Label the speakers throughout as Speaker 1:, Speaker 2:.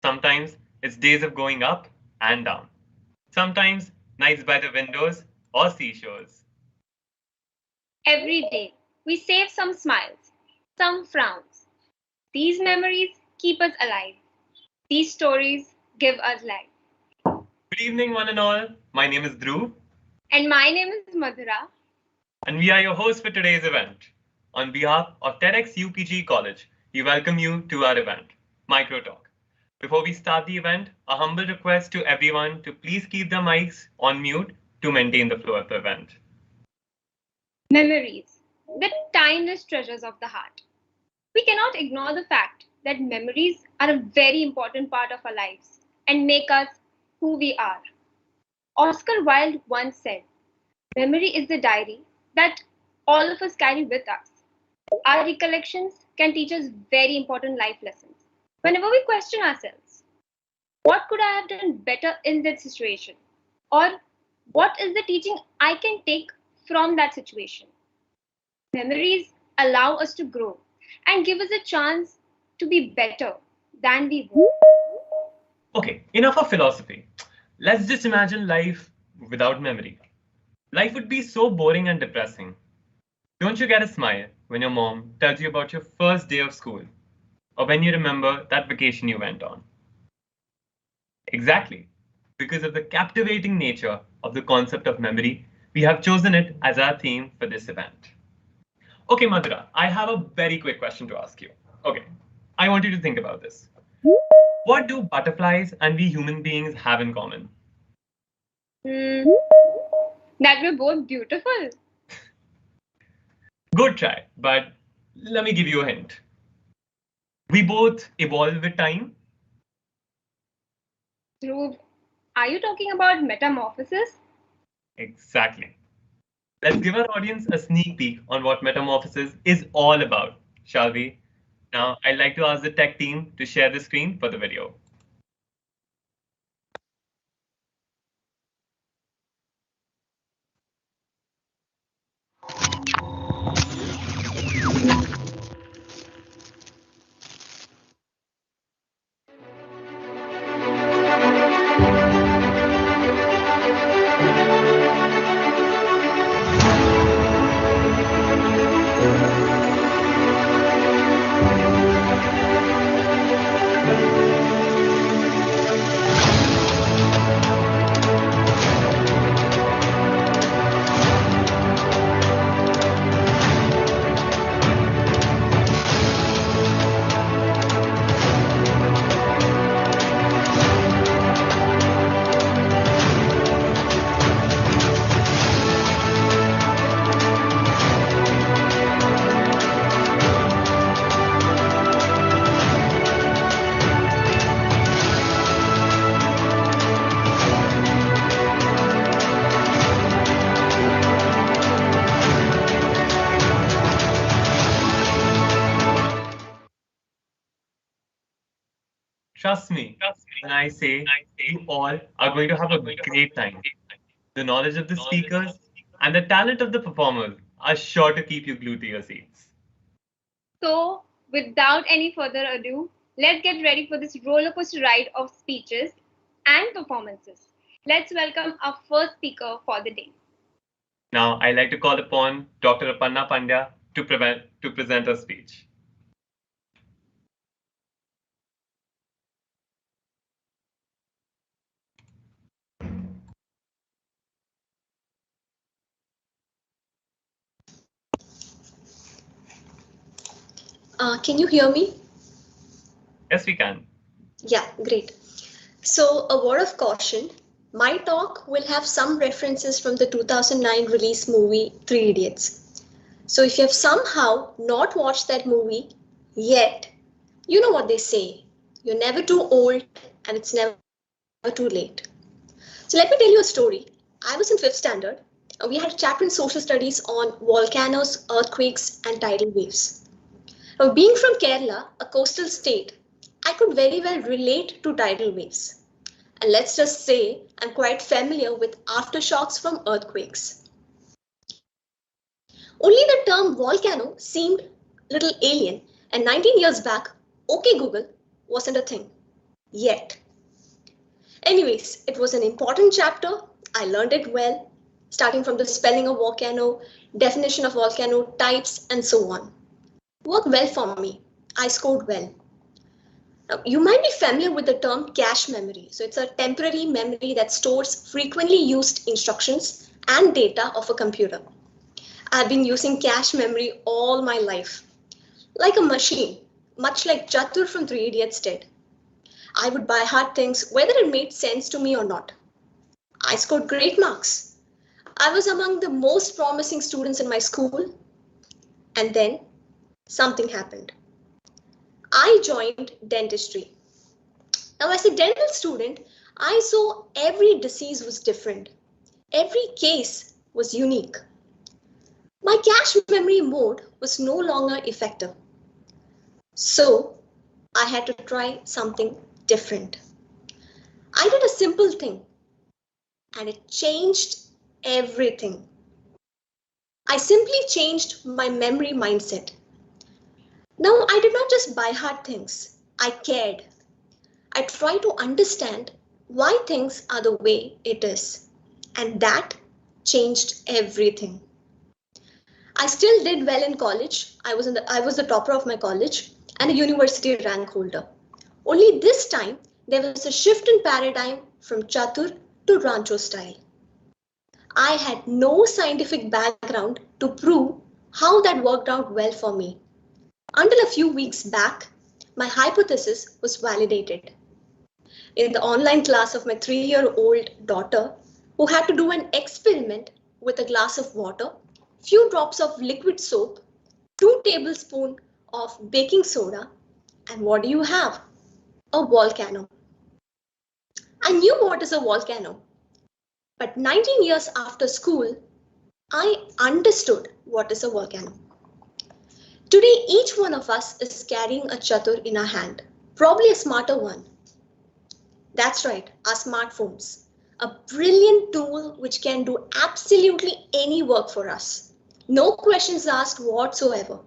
Speaker 1: sometimes it's days of going up and down. Sometimes nights by the windows or seashores.
Speaker 2: Every day, we save some smiles, some frowns. These memories keep us alive. These stories give us life.
Speaker 1: Good evening, one and all. My name is Dhruv.
Speaker 2: And my name is Madhura.
Speaker 1: And we are your hosts for today's event. On behalf of TEDxUPGCollege, we welcome you to our event, Micro Talk. Before we start the event, a humble request to everyone to please keep their mics on mute to maintain the flow of the event.
Speaker 2: Memories, the timeless treasures of the heart. We cannot ignore the fact that memories are a very important part of our lives and make us who we are. Oscar Wilde once said, "Memory is the diary that all of us carry with us." Our recollections can teach us very important life lessons. Whenever we question ourselves, what could I have done better in that situation? Or what is the teaching I can take from that situation? Memories allow us to grow and give us a chance to be better than we were.
Speaker 1: Okay, enough of philosophy. Let's just imagine life without memory. Life would be so boring and depressing. Don't you get a smile when your mom tells you about your first day of school? Or when you remember that vacation you went on? Exactly. Because of the captivating nature of the concept of memory, we have chosen it as our theme for this event. Okay, Madhura, I have a very quick question to ask you. Okay, I want you to think about this. What do butterflies and we human beings have in common?
Speaker 2: That we're both beautiful.
Speaker 1: Good try, but let me give you a hint. We both evolve with time.
Speaker 2: Dhruv, are you talking about metamorphosis?
Speaker 1: Exactly. Let's give our audience a sneak peek on what metamorphosis is all about, shall we? Now, I'd like to ask the tech team to share the screen for the video. Trust me when I say you all are going to have a great time. The knowledge of the speakers and the talent of the performers are sure to keep you glued to your seats.
Speaker 2: So, without any further ado, let's get ready for this roller coaster ride of speeches and performances. Let's welcome our first speaker for the day.
Speaker 1: Now, I'd like to call upon Dr. Aparna Pandya to present her speech.
Speaker 3: Can you hear me?
Speaker 1: Yes, we can.
Speaker 3: Yeah, great. So, a word of caution. My talk will have some references from the 2009 release movie 3 Idiots. So, if you have somehow not watched that movie yet, you know what they say. You're never too old and it's never too late. So, let me tell you a story. I was in 5th standard. We had a chapter in social studies on volcanoes, earthquakes, and tidal waves. Now, being from Kerala, a coastal state, I could very well relate to tidal waves. And let's just say I'm quite familiar with aftershocks from earthquakes. Only the term volcano seemed little alien, and 19 years back, OK Google wasn't a thing. yet. Anyways, it was an important chapter. I learned it well, starting from the spelling of volcano, definition of volcano types, and so on. Worked well for me. I scored well. Now, you might be familiar with the term cache memory. So it's a temporary memory that stores frequently used instructions and data of a computer. I've been using cache memory all my life, like a machine, much like Chatur from Three Idiots did. I would buy hard things whether it made sense to me or not. I scored great marks. I was among the most promising students in my school. And then something happened. I joined dentistry. Now, as a dental student, I saw every disease was different. Every case was unique. My cache memory mode was no longer effective. So I had to try something different. I did a simple thing and it changed everything. I simply changed my memory mindset. Now I did not just buy hard things. I cared. I tried to understand why things are the way it is. And that changed everything. I still did well in college. I was the topper of my college and a university rank holder. Only this time, there was a shift in paradigm from Chatur to Rancho style. I had no scientific background to prove how that worked out well for me. Until a few weeks back, my hypothesis was validated. In the online class of my 3-year-old daughter, who had to do an experiment with a glass of water, few drops of liquid soap, 2 tablespoons of baking soda, and what do you have? A volcano. I knew what is a volcano, but 19 years after school, I understood what is a volcano. Today, each one of us is carrying a chatur in our hand, probably a smarter one. That's right, our smartphones, a brilliant tool which can do absolutely any work for us. No questions asked whatsoever.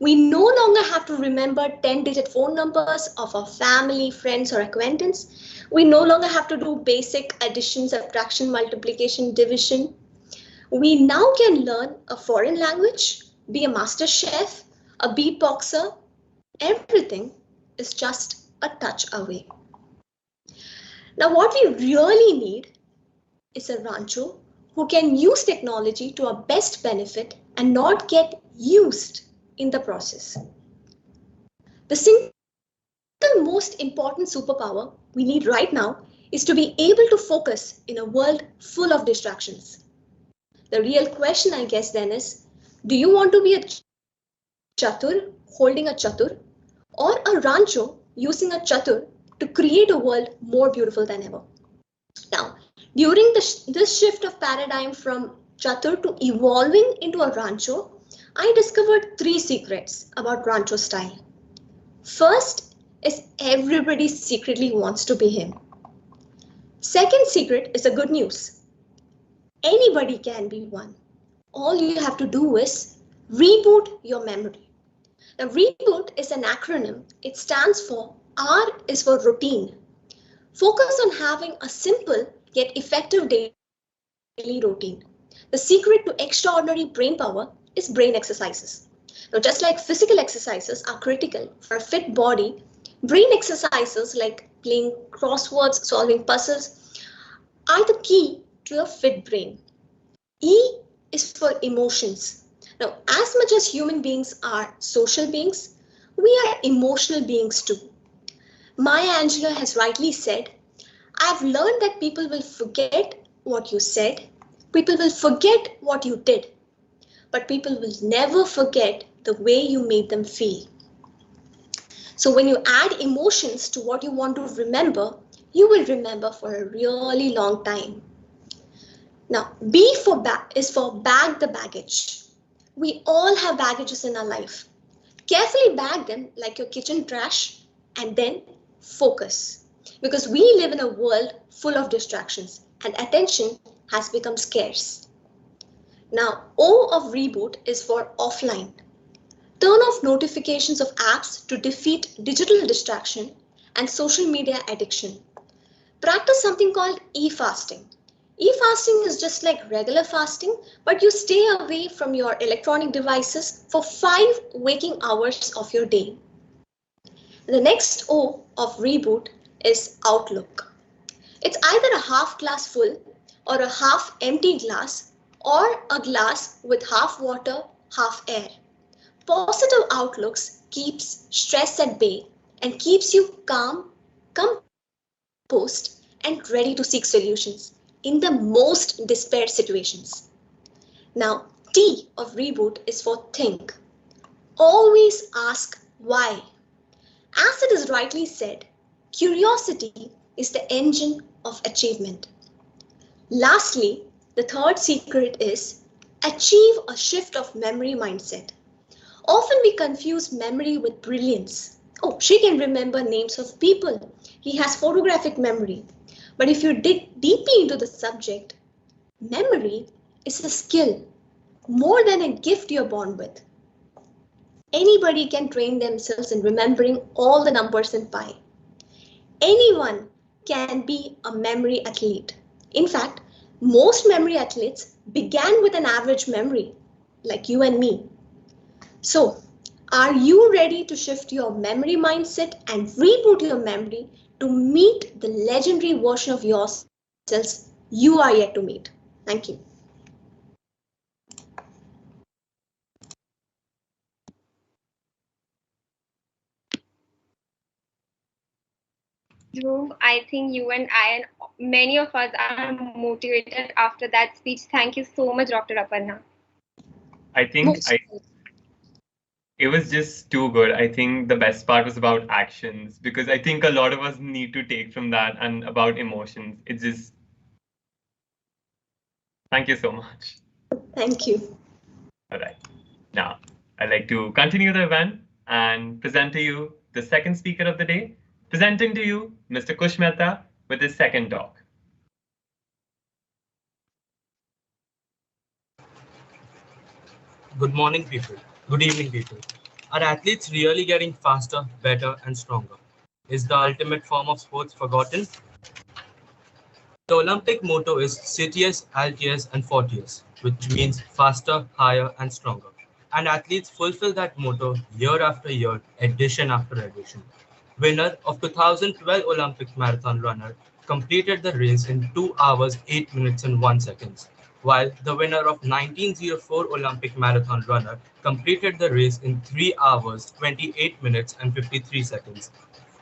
Speaker 3: We no longer have to remember 10-digit phone numbers of our family, friends, or acquaintance. We no longer have to do basic addition, subtraction, multiplication, division. We now can learn a foreign language, be a master chef, a beatboxer. Everything is just a touch away. Now, what we really need is a rancho who can use technology to our best benefit and not get used in the process. The single most important superpower we need right now is to be able to focus in a world full of distractions. The real question, I guess, then is, do you want to be a chatur holding a chatur or a rancho using a chatur to create a world more beautiful than ever? Now, during this shift of paradigm from chatur to evolving into a rancho, I discovered 3 secrets about rancho style. First is everybody secretly wants to be him. Second secret is a good news. Anybody can be one. All you have to do is reboot your memory. Now, reboot is an acronym. It stands for R is for routine. Focus on having a simple yet effective daily routine. The secret to extraordinary brain power is brain exercises. Now, just like physical exercises are critical for a fit body, brain exercises like playing crosswords, solving puzzles are the key to a fit brain. E is for emotions. Now, as much as human beings are social beings, we are emotional beings too. Maya Angelou has rightly said, I've learned that people will forget what you said, people will forget what you did, but people will never forget the way you made them feel. So when you add emotions to what you want to remember, you will remember for a really long time. Now, B is for bag the baggage. We all have baggages in our life. Carefully bag them like your kitchen trash and then focus. Because we live in a world full of distractions and attention has become scarce. Now, O of reboot is for offline. Turn off notifications of apps to defeat digital distraction and social media addiction. Practice something called e-fasting. E-fasting is just like regular fasting, but you stay away from your electronic devices for 5 waking hours of your day. The next O of reboot is outlook. It's either a half glass full or a half empty glass or a glass with half water, half air. Positive outlooks keeps stress at bay and keeps you calm, composed, and ready to seek solutions in the most despair situations. Now, T of reboot is for think. Always ask why. As it is rightly said, curiosity is the engine of achievement. Lastly, the third secret is achieve a shift of memory mindset. Often we confuse memory with brilliance. Oh, she can remember names of people. He has photographic memory. But if you dig deeply into the subject, memory is a skill more than a gift you're born with. Anybody can train themselves in remembering all the numbers in pi. Anyone can be a memory athlete. In fact, most memory athletes began with an average memory, like you and me. So, are you ready to shift your memory mindset and reboot your memory to meet the legendary version of yourselves you are yet to meet? Thank you.
Speaker 2: Dhruv, I think you and I and many of us are motivated after that speech. Thank you so much, Dr. Aparna.
Speaker 1: It was just too good. I think the best part was about actions because I think a lot of us need to take from that and about emotions. It's just, thank you so much.
Speaker 3: Thank you.
Speaker 1: All right. Now, I'd like to continue the event and present to you the second speaker of the day, presenting to you Mr. Kush Mehta with his second talk.
Speaker 4: Good morning, people. Good evening, people. Are athletes really getting faster, better, and stronger? Is the ultimate form of sports forgotten? The Olympic motto is Citius, Altius, and Fortius, which means faster, higher, and stronger. And athletes fulfill that motto year after year, edition after edition. Winner of 2012 Olympic marathon runner completed the race in 2 hours, 8 minutes, and 1 second, while the winner of 1904 Olympic marathon runner completed the race in 3 hours, 28 minutes, and 53 seconds.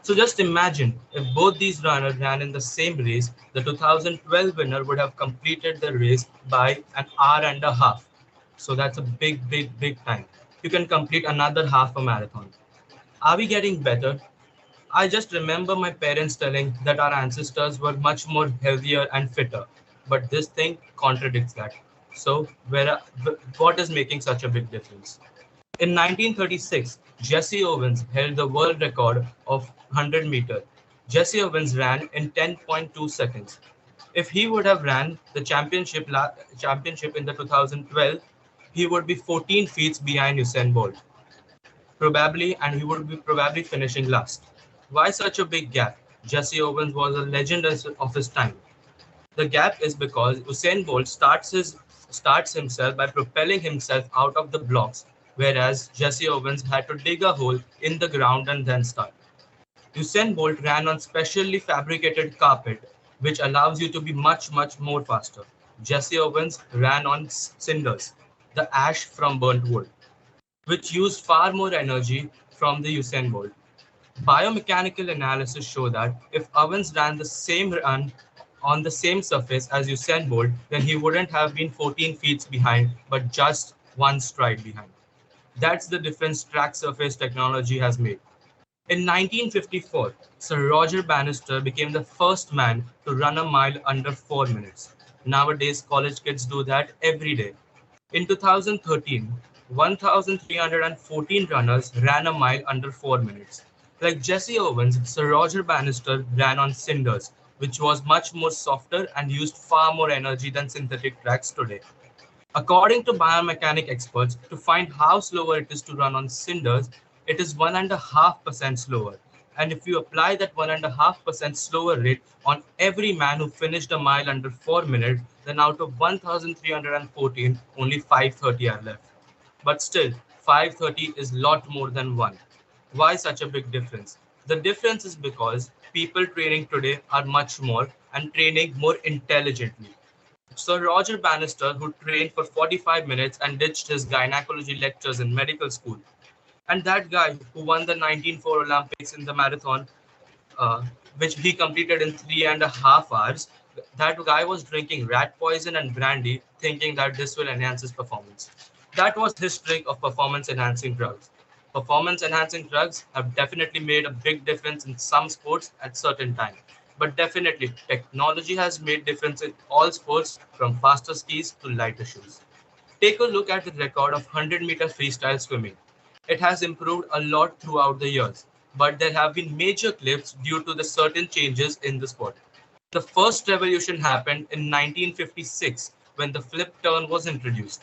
Speaker 4: So just imagine if both these runners ran in the same race, the 2012 winner would have completed the race by an hour and a half. So that's a big, big, big time. You can complete another half a marathon. Are we getting better? I just remember my parents telling that our ancestors were much more healthier and fitter, but this thing contradicts that. So what is making such a big difference? In 1936, Jesse Owens held the world record of 100 meter. Jesse Owens ran in 10.2 seconds. If he would have ran the championship in the 2012, he would be 14 feet behind Usain Bolt. And he would be probably finishing last. Why such a big gap? Jesse Owens was a legend of his time. The gap is because Usain Bolt starts himself by propelling himself out of the blocks, whereas Jesse Owens had to dig a hole in the ground and then start. Usain Bolt ran on specially fabricated carpet, which allows you to be much, much more faster. Jesse Owens ran on cinders, the ash from burnt wood, which used far more energy from the Usain Bolt. Biomechanical analysis show that if Owens ran the same run on the same surface as Usain Bolt, then he wouldn't have been 14 feet behind, but just 1 stride behind. That's the difference track surface technology has made. In 1954, Sir Roger Bannister became the first man to run a mile under 4 minutes. Nowadays, college kids do that every day. In 2013, 1,314 runners ran a mile under 4 minutes. Like Jesse Owens, Sir Roger Bannister ran on cinders, which was much more softer and used far more energy than synthetic tracks today. According to biomechanic experts, to find how slower it is to run on cinders, it is 1.5% slower. And if you apply that 1.5% slower rate on every man who finished a mile under 4 minutes, then out of 1,314, only 530 are left. But still, 530 is lot more than 1. Why such a big difference? The difference is because people training today are much more and training more intelligently. Sir Roger Bannister, who trained for 45 minutes and ditched his gynecology lectures in medical school, and that guy who won the 1904 Olympics in the marathon, which he completed in 3.5 hours, that guy was drinking rat poison and brandy, thinking that this will enhance his performance. That was his trick of performance enhancing drugs. Performance enhancing drugs have definitely made a big difference in some sports at certain time. But definitely, technology has made difference in all sports from faster skis to lighter shoes. Take a look at the record of 100-meter freestyle swimming. It has improved a lot throughout the years, but there have been major cliffs due to the certain changes in the sport. The first revolution happened in 1956 when the flip turn was introduced.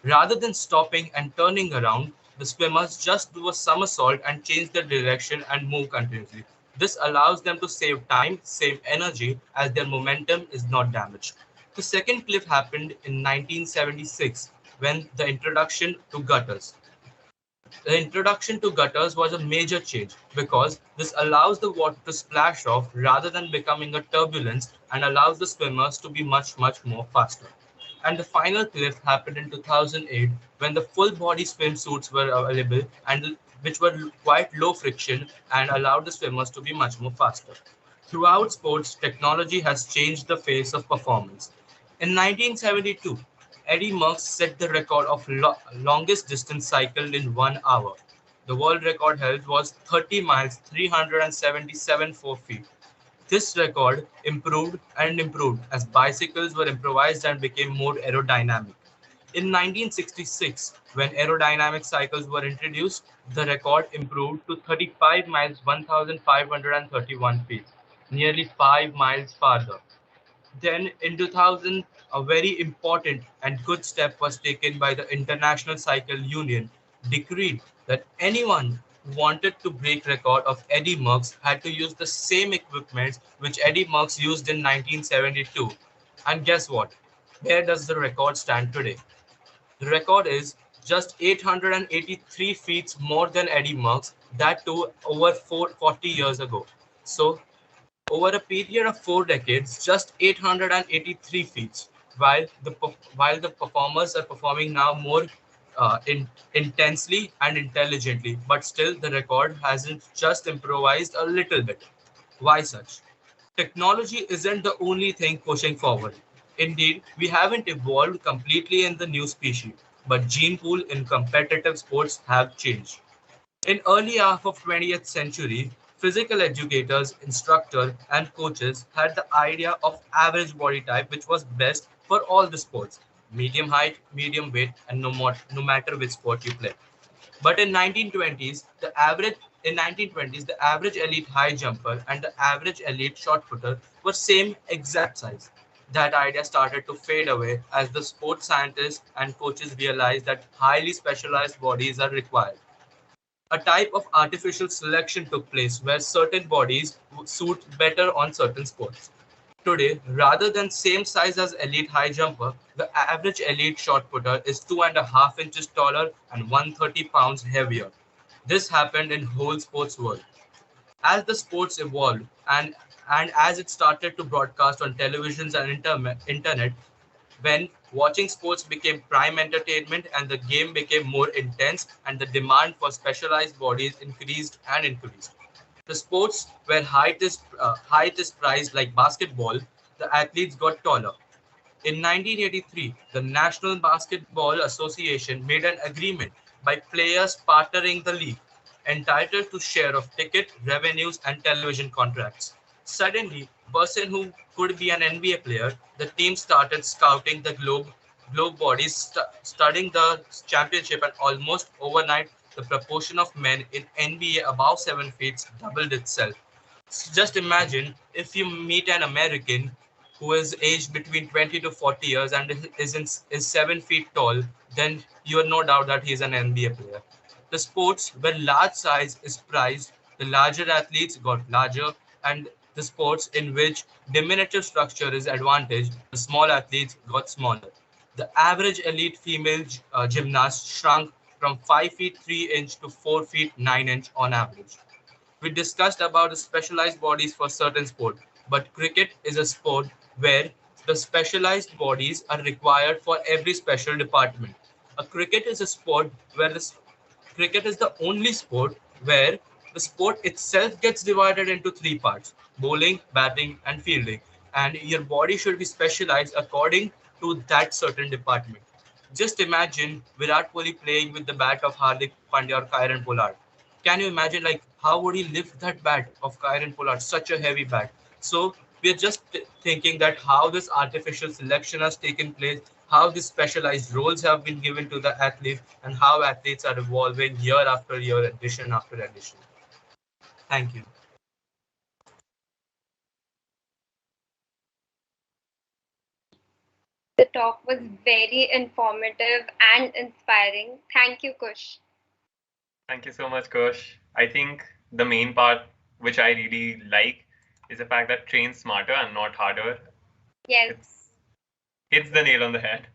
Speaker 4: Rather than stopping and turning around, the swimmers just do a somersault and change their direction and move continuously. This allows them to save time, save energy, as their momentum is not damaged. The second cliff happened in 1976 when the introduction to gutters. The introduction to gutters was a major change because this allows the water to splash off rather than becoming a turbulence and allows the swimmers to be much more faster. And the final cliff happened in 2008 when the full body swimsuits were available and which were quite low friction and allowed the swimmers to be much more faster. Throughout sports, technology has changed the face of performance. In 1972, Eddie Merckx set the record of longest distance cycled in 1 hour. The world record held was 30 miles, 377 feet. This record improved and improved as bicycles were improvised and became more aerodynamic. In 1966, when aerodynamic cycles were introduced, the record improved to 35 miles, 1,531 feet, nearly 5 miles farther. Then in 2000, a very important and good step was taken by the International Cycle Union, decreed that anyone who wanted to break record of Eddie Merckx had to use the same equipment which Eddie Merckx used in 1972. And guess what? Where does the record stand today? The record is just 883 feet more than Eddie Merckx, that too over 40 years ago. So over a period of 4 decades, just 883 feet, while the performers are performing now more intensely and intelligently, but still the record hasn't just improvised a little bit. Why such? Technology isn't the only thing pushing forward. Indeed, we haven't evolved completely in the new species, but gene pool in competitive sports have changed. In early half of 20th century, physical educators, instructors, and coaches had the idea of average body type, which was best for all the sports, medium height, medium weight, and no matter which sport you play. But in 1920s, the average elite high jumper and the average elite short putter were same exact size. That idea started to fade away as the sports scientists and coaches realized that highly specialized bodies are required. A type of artificial selection took place where certain bodies suit better on certain sports. Today, rather than same size as elite high jumper, the average elite shot putter is 2.5 inches taller and 130 pounds heavier. This happened in whole sports world. As the sports evolved and as it started to broadcast on televisions and internet, when watching sports became prime entertainment and the game became more intense and the demand for specialized bodies increased and increased. The sports where height is prized like basketball, the athletes got taller. In 1983, the National Basketball Association made an agreement by players partnering the league, entitled to share of ticket revenues and television contracts. Suddenly, person who could be an NBA player, the team started scouting the globe bodies, studying the championship, and almost overnight, the proportion of men in NBA above 7 feet doubled itself. Just imagine if you meet an American who is aged between 20 to 40 years and is 7 feet tall, then you are no doubt that he is an NBA player. The sports where large size is prized The larger athletes got larger, and the sports in which diminutive structure is advantage, the small athletes got smaller. The average elite female gymnast shrunk from 5 feet 3 inch to 4 feet 9 inch on average. We discussed about the specialized bodies for certain sport, but cricket is a sport where the specialized bodies are required for every special department. A cricket is a sport where cricket is the only sport where the sport itself gets divided into three parts: bowling, batting, and fielding. And your body should be specialized according to that certain department. Just imagine Virat Kohli playing with the bat of Hardik Pandya or Kieron Pollard. Can you imagine, like, how would he lift that bat of Kieron Pollard, such a heavy bat? So we're just thinking that how this artificial selection has taken place, how these specialized roles have been given to the athletes, and how athletes are evolving year after year, edition after edition. Thank you.
Speaker 2: The talk was very informative and inspiring. Thank you, Kush.
Speaker 1: Thank you so much, Kush. I think the main part which I really like is the fact that train smarter and not harder.
Speaker 2: Yes.
Speaker 1: Hits the nail on the head.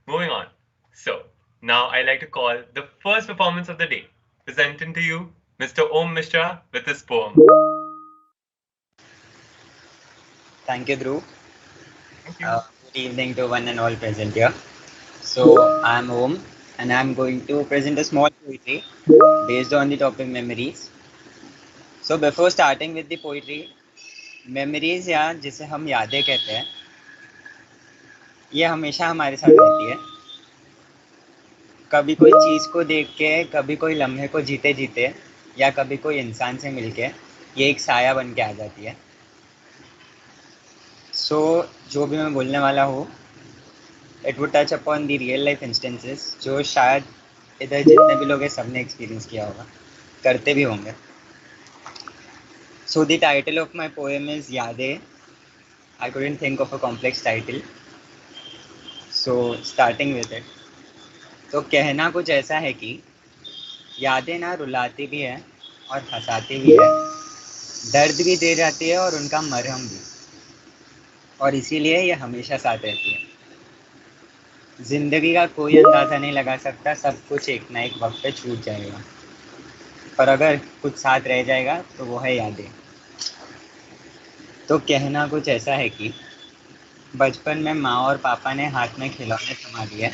Speaker 1: Moving on. So now I like to call the first performance of the day. Presenting to you, Mr. Om Mishra with his poem.
Speaker 5: Thank you, Dhruv.
Speaker 1: Thank you.
Speaker 5: Good evening to one and all present here. So, I'm Om and I'm going to present a small poetry based on the topic memories. So, before starting with the poetry, memories या जिसे हम यादें कहते हैं, ये हमेशा हमारे साथ रहती है. कभी कोई चीज़ को देख के, कभी कोई लम्हे को जीते जीते या कभी कोई इंसान से मिलके ये एक साया बन के आ जाती है. सो जो भी मैं बोलने वाला हूँ, it would touch upon the real life instances जो शायद इधर जितने भी लोग हैं सबने एक्सपीरियंस किया होगा, करते भी होंगे. So the title of my poem is यादें. I couldn't think of a complex title, so starting with it. तो कहना कुछ ऐसा है कि यादें ना रुलाती भी है और हंसाती भी है, दर्द भी दे जाती है और उनका मरहम भी, और इसीलिए ये हमेशा साथ रहती है. जिंदगी का कोई अंदाज़ा नहीं लगा सकता, सब कुछ एक ना एक वक्त पे छूट जाएगा, पर अगर कुछ साथ रह जाएगा तो वो है यादें. तो कहना कुछ ऐसा है कि बचपन में माँ और पापा ने हाथ में खिलौने थमा दिए.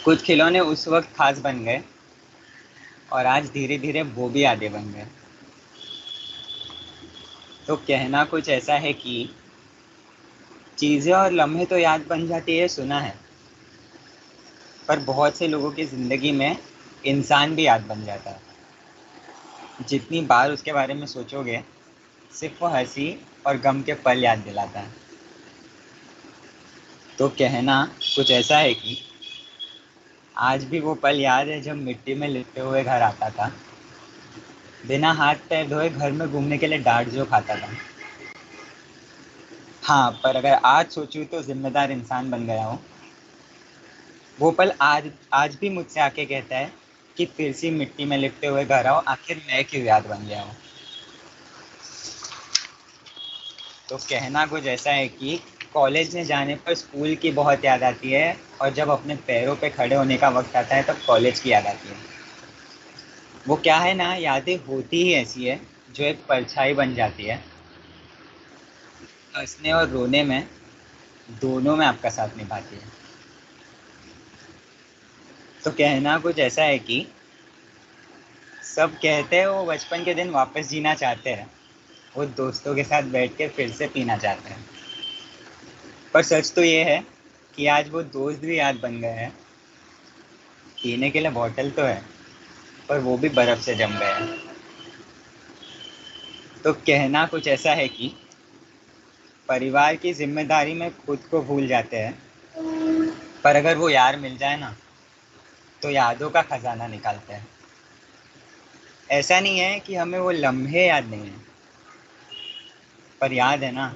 Speaker 5: कुछ खिलौने उस वक्त खास बन गए और आज धीरे धीरे वो भी यादें बन गए. तो कहना कुछ ऐसा है कि चीज़ें और लम्हे तो याद बन जाती है, सुना है, पर बहुत से लोगों की ज़िंदगी में इंसान भी याद बन जाता है. जितनी बार उसके बारे में सोचोगे, सिर्फ वो हंसी और गम के पल याद दिलाता है. तो कहना कुछ ऐसा है कि आज भी वो पल याद है जब मिट्टी में लिपटे हुए घर आता था, बिना हाथ पैर धोए घर में घूमने के लिए डांट जो खाता था. हाँ, पर अगर आज सोचूं तो जिम्मेदार इंसान बन गया हूँ. वो पल आज भी मुझसे आके कहता है कि फिर से मिट्टी में लिपटे हुए घर आओ, आखिर मैं क्यों याद बन गया हूँ. तो कहना कुछ ऐसा है कि कॉलेज में जाने पर स्कूल की बहुत याद आती है, और जब अपने पैरों पे खड़े होने का वक्त आता है तब कॉलेज की याद आती है. वो क्या है ना, यादें होती ही ऐसी है जो एक परछाई बन जाती है. हंसने और रोने में, दोनों में आपका साथ निभाती है. तो कहना कुछ ऐसा है कि सब कहते हैं वो बचपन के दिन वापस जीना चाहते हैं, वो दोस्तों के साथ बैठ के फिर से पीना चाहते हैं, पर सच तो ये है कि आज वो दोस्त भी याद बन गए हैं. पीने के लिए बोतल तो है, पर वो भी बर्फ से जम गए हैं. तो कहना कुछ ऐसा है कि परिवार की जिम्मेदारी में खुद को भूल जाते हैं, पर अगर वो यार मिल जाए ना तो यादों का खजाना निकालते हैं. ऐसा नहीं है कि हमें वो लम्हे याद नहीं है, पर याद है ना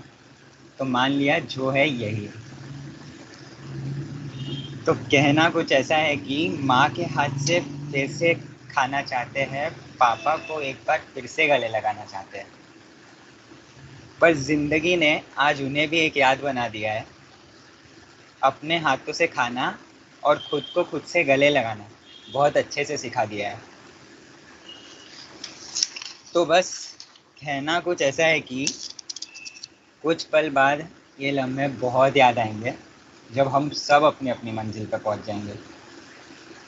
Speaker 5: तो मान लिया जो है यही. तो कहना कुछ ऐसा है कि माँ के हाथ से फिर से खाना चाहते हैं, पापा को एक बार फिर से गले लगाना चाहते हैं, पर जिंदगी ने आज उन्हें भी एक याद बना दिया है, अपने हाथों से खाना और खुद को खुद से गले लगाना बहुत अच्छे से सिखा दिया है। तो बस कहना कुछ ऐसा है कि कुछ पल बाद ये लम्हे बहुत याद आएंगे जब हम सब अपनी अपनी मंजिल पर पहुंच जाएंगे।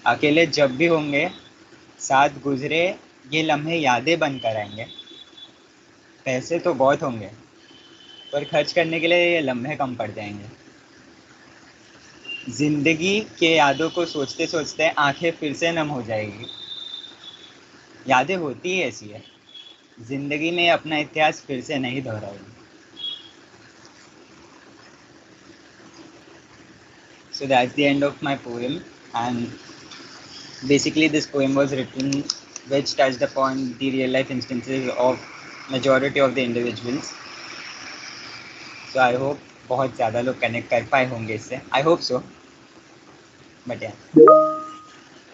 Speaker 5: अकेले जब भी होंगे, साथ गुजरे ये लम्हे यादें बनकर आएंगे। पैसे तो बहुत होंगे, पर खर्च करने के लिए ये लम्हे कम पड़ जाएंगे। जिंदगी के यादों को सोचते सोचते आंखें फिर से नम हो जाएगी। यादें होती ही ऐसी है, जिंदगी में अपना इतिहास फिर से नहीं दोहराएगी। So that's the end of my poem, and basically this poem was written which touched upon the real life instances of majority of the individuals. So I hope बहुत ज़्यादा लोग connect कर पाए होंगे इससे. I hope so. But yeah.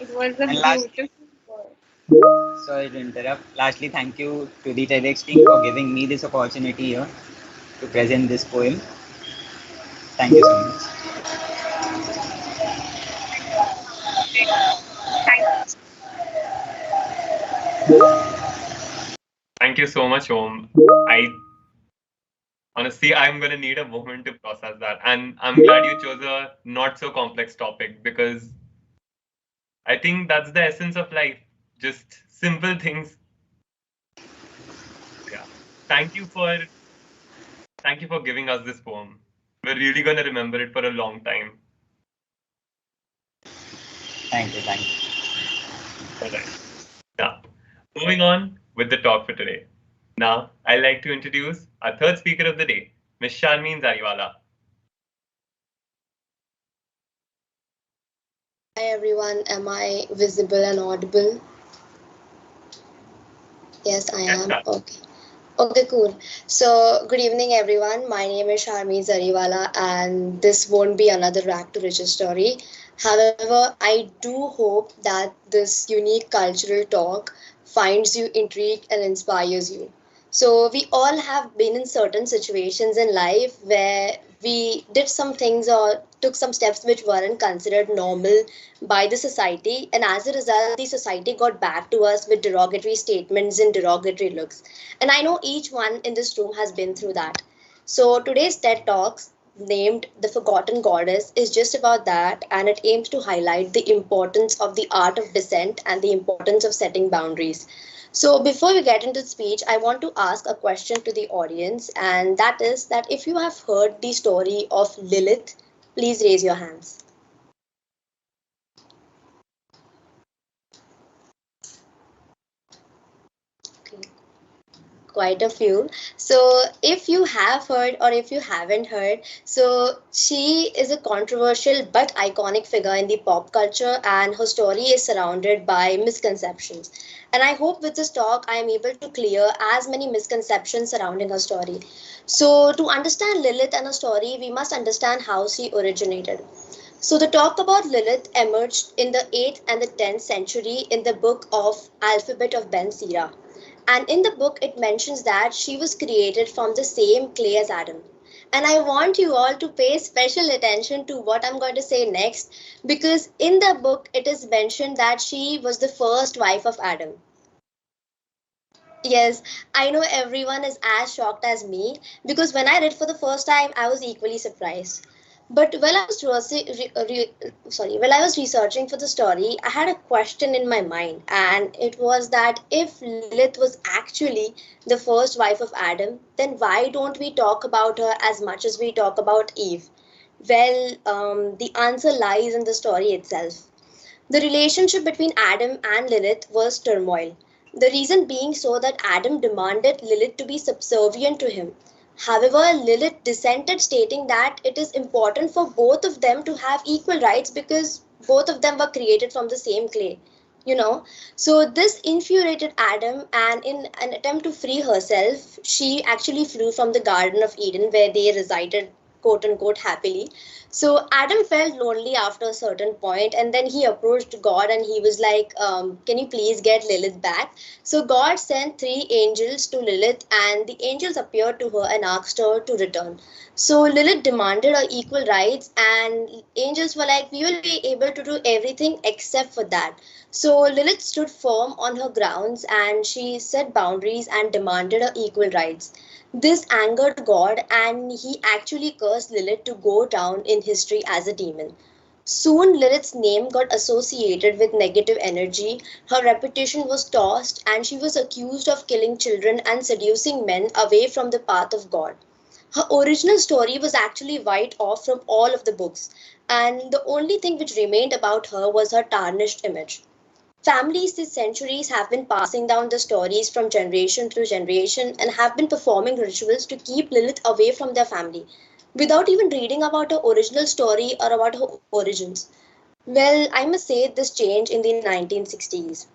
Speaker 2: It was a
Speaker 5: And last,
Speaker 2: beautiful word.
Speaker 5: sorry to interrupt. Lastly, thank you to the TEDx team for giving me this opportunity here to present this poem. Thank you so much.
Speaker 1: Thank you so much, Om. Honestly, I'm going to need a moment to process that. And I'm glad you chose a not so complex topic, because I think that's the essence of life. Just simple things. Yeah. Thank you for giving us this poem. We're really going to remember it for a long time.
Speaker 5: Thank you.
Speaker 1: All right. Yeah. Moving on with the talk for today. Now, I'd like to introduce our third speaker of the day, Ms. Sharmeen Zariwala.
Speaker 3: Hi everyone, am I visible and audible? Yes, I am. Okay. Okay, cool. So, good evening everyone. My name is Sharmeen Zariwala and this won't be another rag to riches story. However, I do hope that this unique cultural talk finds you intrigued and inspires you. So, we all have been in certain situations in life where we did some things or took some steps which weren't considered normal by the society, and as a result, the society got back to us with derogatory statements and derogatory looks. And I know each one in this room has been through that. So, today's TED Talks, named The Forgotten Goddess, is just about that, and it aims to highlight the importance of the art of dissent and the importance of setting boundaries. So before we get into the speech, I want to ask a question to the audience, and that is that if you have heard the story of Lilith, please raise your hands. Quite a few. So if you have heard or if you haven't heard, so she is a controversial but iconic figure in the pop culture, and her story is surrounded by misconceptions. And I hope with this talk I am able to clear as many misconceptions surrounding her story. So to understand Lilith and her story, we must understand how she originated. So the talk about Lilith emerged in the 8th and the 10th century in the book of Alphabet of Ben Sira. And in the book, it mentions that she was created from the same clay as Adam. And I want you all to pay special attention to what I'm going to say next, because in the book, it is mentioned that she was the first wife of Adam. Yes, I know everyone is as shocked as me, because when I read for the first time, I was equally surprised. But while I was researching for the story, I had a question in my mind, and it was that if Lilith was actually the first wife of Adam, then why don't we talk about her as much as we talk about Eve? Well, the answer lies in the story itself. The relationship between Adam and Lilith was turmoil. The reason being so that Adam demanded Lilith to be subservient to him. However, Lilith dissented, stating that it is important for both of them to have equal rights because both of them were created from the same clay. So this infuriated Adam, and in an attempt to free herself, she actually flew from the Garden of Eden where they resided, quote unquote, happily. So Adam felt lonely after a certain point, and then he approached God and he was like, can you please get Lilith back? So God sent three angels to Lilith, and the angels appeared to her and asked her to return. So Lilith demanded her equal rights, and angels were like, we will be able to do everything except for that. So Lilith stood firm on her grounds and she set boundaries and demanded her equal rights. This angered God, and he actually cursed Lilith to go down in history as a demon. Soon, Lilith's name got associated with negative energy, her reputation was tossed, and she was accused of killing children and seducing men away from the path of God. Her original story was actually wiped off from all of the books, and the only thing which remained about her was her tarnished image. Families these centuries have been passing down the stories from generation to generation and have been performing rituals to keep Lilith away from their family without even reading about her original story or about her origins. Well, I must say this changed in the 1960s.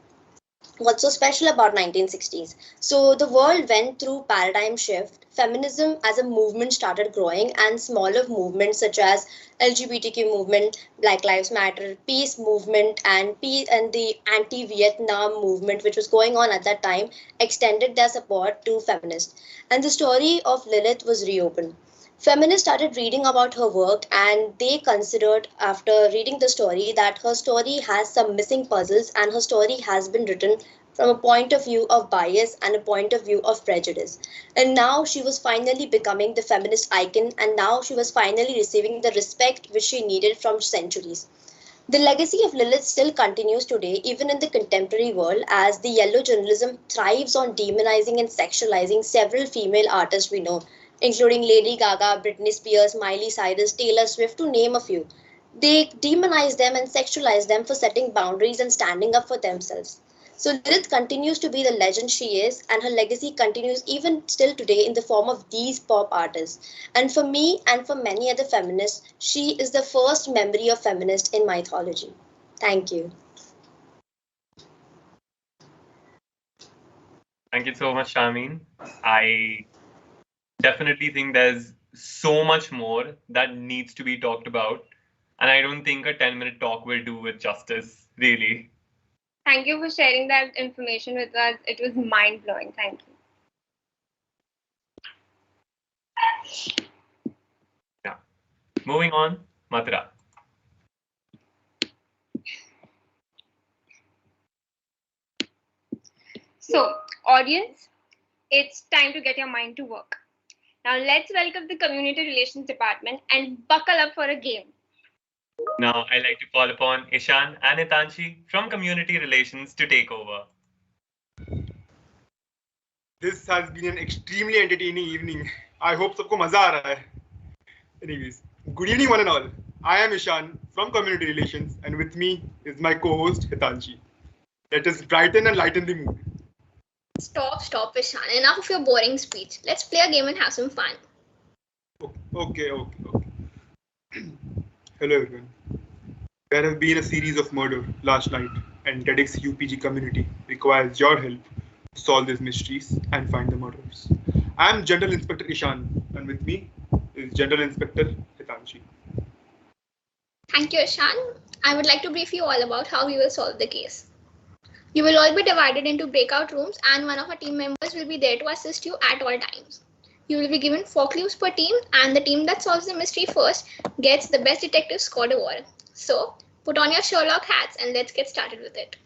Speaker 3: What's so special about 1960s? So the world went through paradigm shift. Feminism as a movement started growing, and smaller movements such as LGBTQ movement, Black Lives Matter, peace movement, and the anti-Vietnam movement, which was going on at that time, extended their support to feminists. And the story of Lilith was reopened. Feminists started reading about her work, and they considered, after reading the story, that her story has some missing puzzles and her story has been written from a point of view of bias and a point of view of prejudice. And now she was finally becoming the feminist icon, and now she was finally receiving the respect which she needed from centuries. The legacy of Lilith still continues today, even in the contemporary world, as the yellow journalism thrives on demonizing and sexualizing several female artists we know, including Lady Gaga, Britney Spears, Miley Cyrus, Taylor Swift, to name a few. They demonize them and sexualize them for setting boundaries and standing up for themselves. So Lilith continues to be the legend she is, and her legacy continues even still today in the form of these pop artists. And for me and for many other feminists, she is the first memory of feminist in mythology. Thank you.
Speaker 1: Thank you so much, Shameen. I definitely think there's so much more that needs to be talked about. And I don't think a 10-minute talk will do with justice, really.
Speaker 2: Thank you for sharing that information with us. It was mind blowing. Thank you.
Speaker 1: Yeah. Moving on, Mathura.
Speaker 2: So, audience, it's time to get your mind to work. Now, let's welcome the Community Relations Department and buckle up for a game.
Speaker 1: Now, I'd like to call upon Ishan and Hitanshi from Community Relations to take over.
Speaker 6: This has been an extremely entertaining evening. I hope सबको मजा आ रहा है. Anyways, good evening one and all. I am Ishan from Community Relations, and with me is my co-host Hitanshi. Let us brighten and lighten the mood.
Speaker 7: Stop, Ishan. Enough of your boring speech. Let's play a game and have some fun.
Speaker 6: Okay. Hello everyone. There have been a series of murders last night, and TEDxUPG community requires your help to solve these mysteries and find the murderers. I am General Inspector Ishan, and with me is General Inspector Hitanshi.
Speaker 7: Thank you, Ishan. I would like to brief you all about how we will solve the case. You will all be divided into breakout rooms, and one of our team members will be there to assist you at all times. You will be given 4 clues per team, and the team that solves the mystery first gets the Best Detective Squad award. So, put on your Sherlock hats and let's get started with it.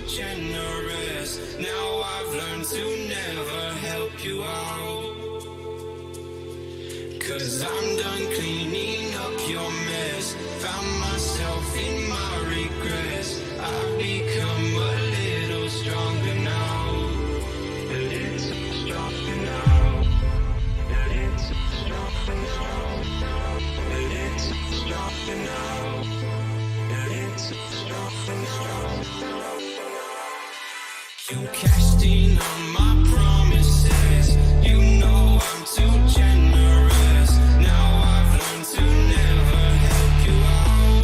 Speaker 8: generous. Now I've learned to never help you out. 'Cause I'm done cleaning up your mess. Found myself in my regrets. I've become a little stronger now. A little stronger now. A little stronger now. A little stronger now. A little stronger now. You cashed in on my promises. You know I'm too generous. Now I've learned to never help you out.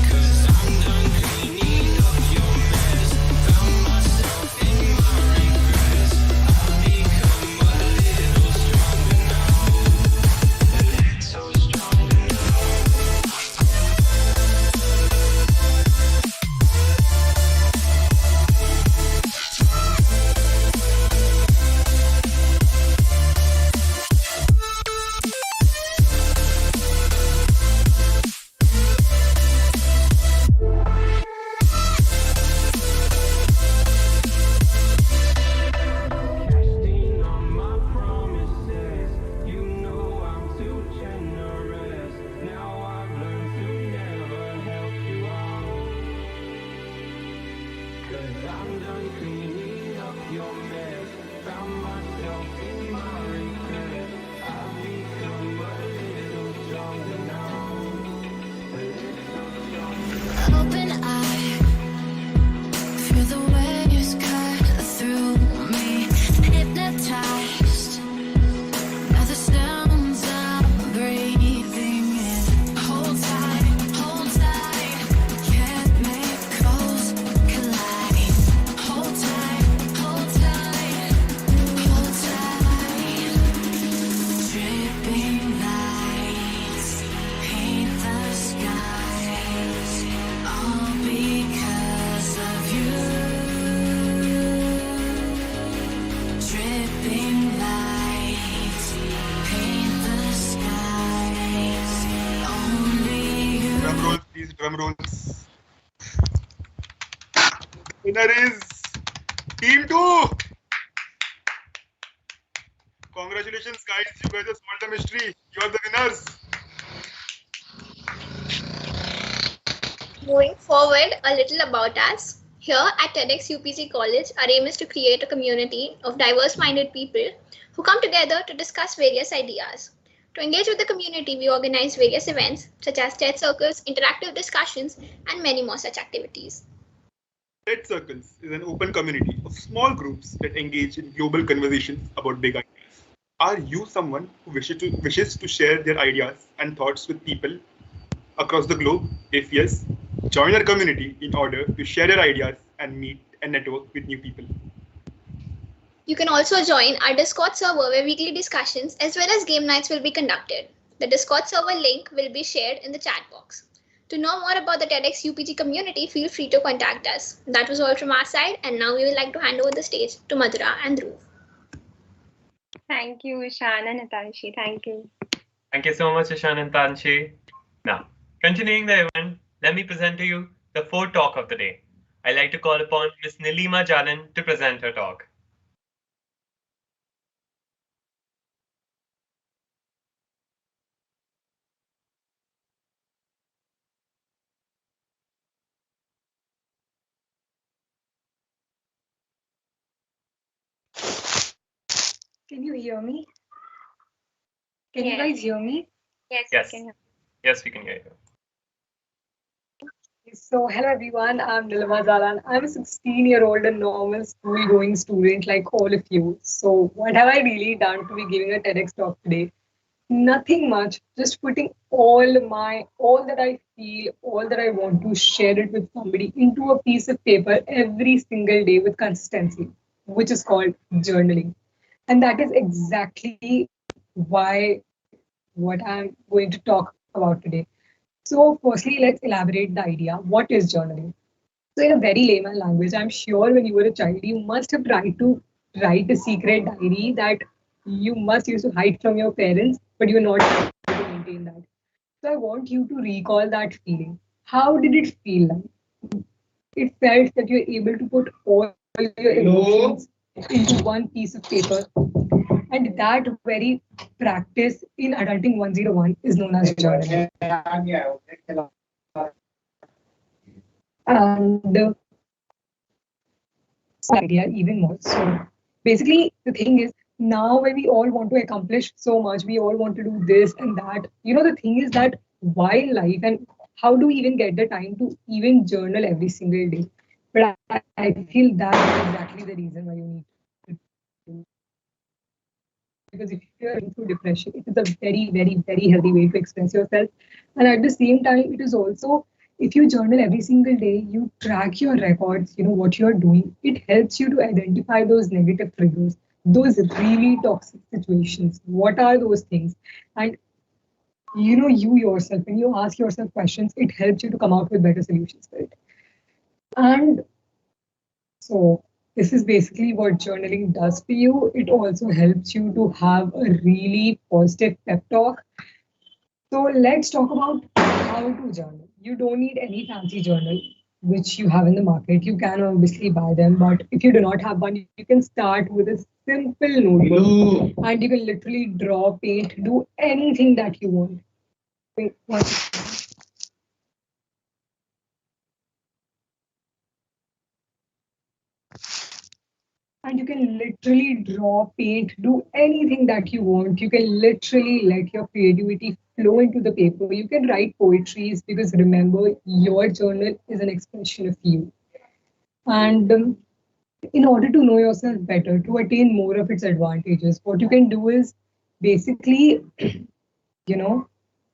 Speaker 8: 'Cause I'm done cleaning up your mess. Found myself in my regrets. I've become a little stronger now. A little stronger now. Casting on my promises. You know I'm too generous. Now I've learned to never help you out. 'Cause I'm done cleaning up your mess. Found myself in my regrets. I've become a little stronger now. A little stronger.
Speaker 9: Open eye, feel the waves cut through me. Hypnotized by the sounds I'm breathing in. Hold tight, chemicals collide. Hold tight, hold tight, hold tight. Dripping lights paint the skies, all because of you. Dripping lights paint the skies, only you.
Speaker 6: Drum rolls, please, drum rolls. Winner is Team 2. Congratulations, guys. You guys have solved the mystery. You are the winners.
Speaker 7: Moving forward, a little about us. Here at TEDxUPGCollege, our aim is to create a community of diverse-minded people who come together to discuss various ideas. To engage with the community, we organize various events such as TED Circles, interactive discussions, and many more such activities.
Speaker 6: TED Circles is an open community of small groups that engage in global conversations about big ideas. Are you someone who wishes to share their ideas and thoughts with people across the globe? If yes, join our community in order to share your ideas and meet and network with new people.
Speaker 7: You can also join our Discord server where weekly discussions as well as game nights will be conducted. The Discord server link will be shared in the chat box. To know more about the TEDxUPG community, feel free to contact us. That was all from our side, and now we would like to hand over the stage to Madhura and Dhruv.
Speaker 2: Thank you, Ishan and Hitanshi. Thank you.
Speaker 1: Thank you so much, Ishan and Tanshi. Now, continuing the event, let me present to you the fourth talk of the day. I'd like to call upon Ms. Nilima Jalan to present her talk.
Speaker 10: Can you hear me? Can
Speaker 2: Yes.
Speaker 10: you guys hear me?
Speaker 2: Yes,
Speaker 1: Yes.
Speaker 2: you can hear.
Speaker 1: Yes, we can hear you.
Speaker 10: So, hello everyone, I'm Nilima Jalan. I'm a 16-year-old and normal school-going student like all of you. So, what have I really done to be giving a TEDx talk today? Nothing much, just putting all that I feel, all that I want to share it with somebody into a piece of paper every single day with consistency, which is called journaling. And that is exactly what I'm going to talk about today. So, firstly, let's elaborate the idea. What is journaling? So, in a very layman language, I'm sure when you were a child, you must have tried to write a secret diary that you must used to hide from your parents, but you're not able to maintain that. So, I want you to recall that feeling. How did it feel like? It felt that you're able to put all your emotions into one piece of paper. And that very practice in Adulting 101 is known as journaling. And idea even more. So basically, the thing is, now when we all want to accomplish so much, we all want to do this and that. The thing is that why life and how do we even get the time to even journal every single day? But I feel that is exactly the reason why you need to do. Because if you're going through depression, it is a very, very, very healthy way to express yourself. And at the same time, it is also, if you journal every single day, you track your records, what you're doing. It helps you to identify those negative triggers, those really toxic situations. What are those things? And you yourself, when you ask yourself questions, it helps you to come out with better solutions for it. And so this is basically what journaling does for you. It also helps you to have a really positive pep talk. So let's talk about how to journal. You don't need any fancy journal which you have in the market. You can obviously buy them, but if you do not have one, you can start with a simple notebook and you can literally draw, paint, do anything that you want. Wait, and you can literally draw, paint, do anything that you want. You can literally let your creativity flow into the paper. You can write poetries because remember, your journal is an expression of you. And in order to know yourself better, to attain more of its advantages, what you can do is basically, you know,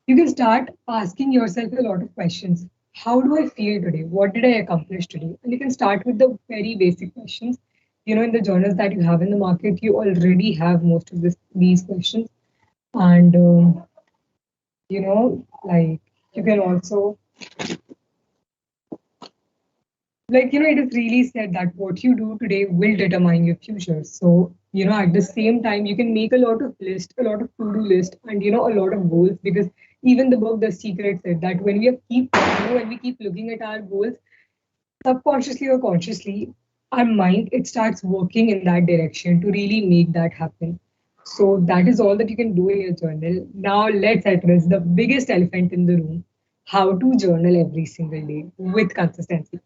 Speaker 10: you can start asking yourself a lot of questions. How do I feel today? What did I accomplish today? And you can start with the very basic questions. In the journals that you have in the market, you already have most of these questions. And, like you can also, it is really said that what you do today will determine your future. So, at the same time, you can make a lot of a lot of to-do list and, a lot of goals because even the book, The Secret said that when we keep looking at our goals, subconsciously or consciously, our mind, it starts working in that direction to really make that happen. So that is all that you can do in your journal. Now let's address the biggest elephant in the room, how to journal every single day with consistency.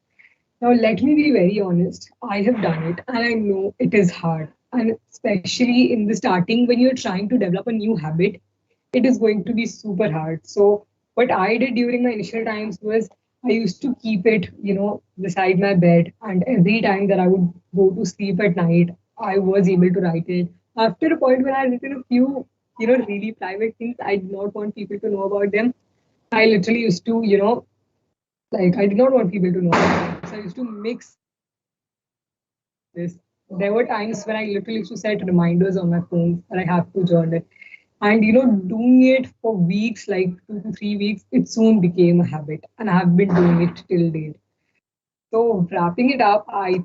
Speaker 10: Now, let me be very honest. I have done it and I know it is hard. And especially in the starting, when you're trying to develop a new habit, it is going to be super hard. So, what I did during my initial times was I used to keep it, beside my bed. And every time that I would go to sleep at night, I was able to write it. After a point when I had written a few, really private things, I did not want people to know about them. I literally used to, like I did not want people to know. So I used to mix this. There were times when I literally used to set reminders on my phone that I have to journal. And doing it for weeks, like 2 to 3 weeks, it soon became a habit. And I have been doing it till date. So wrapping it up, I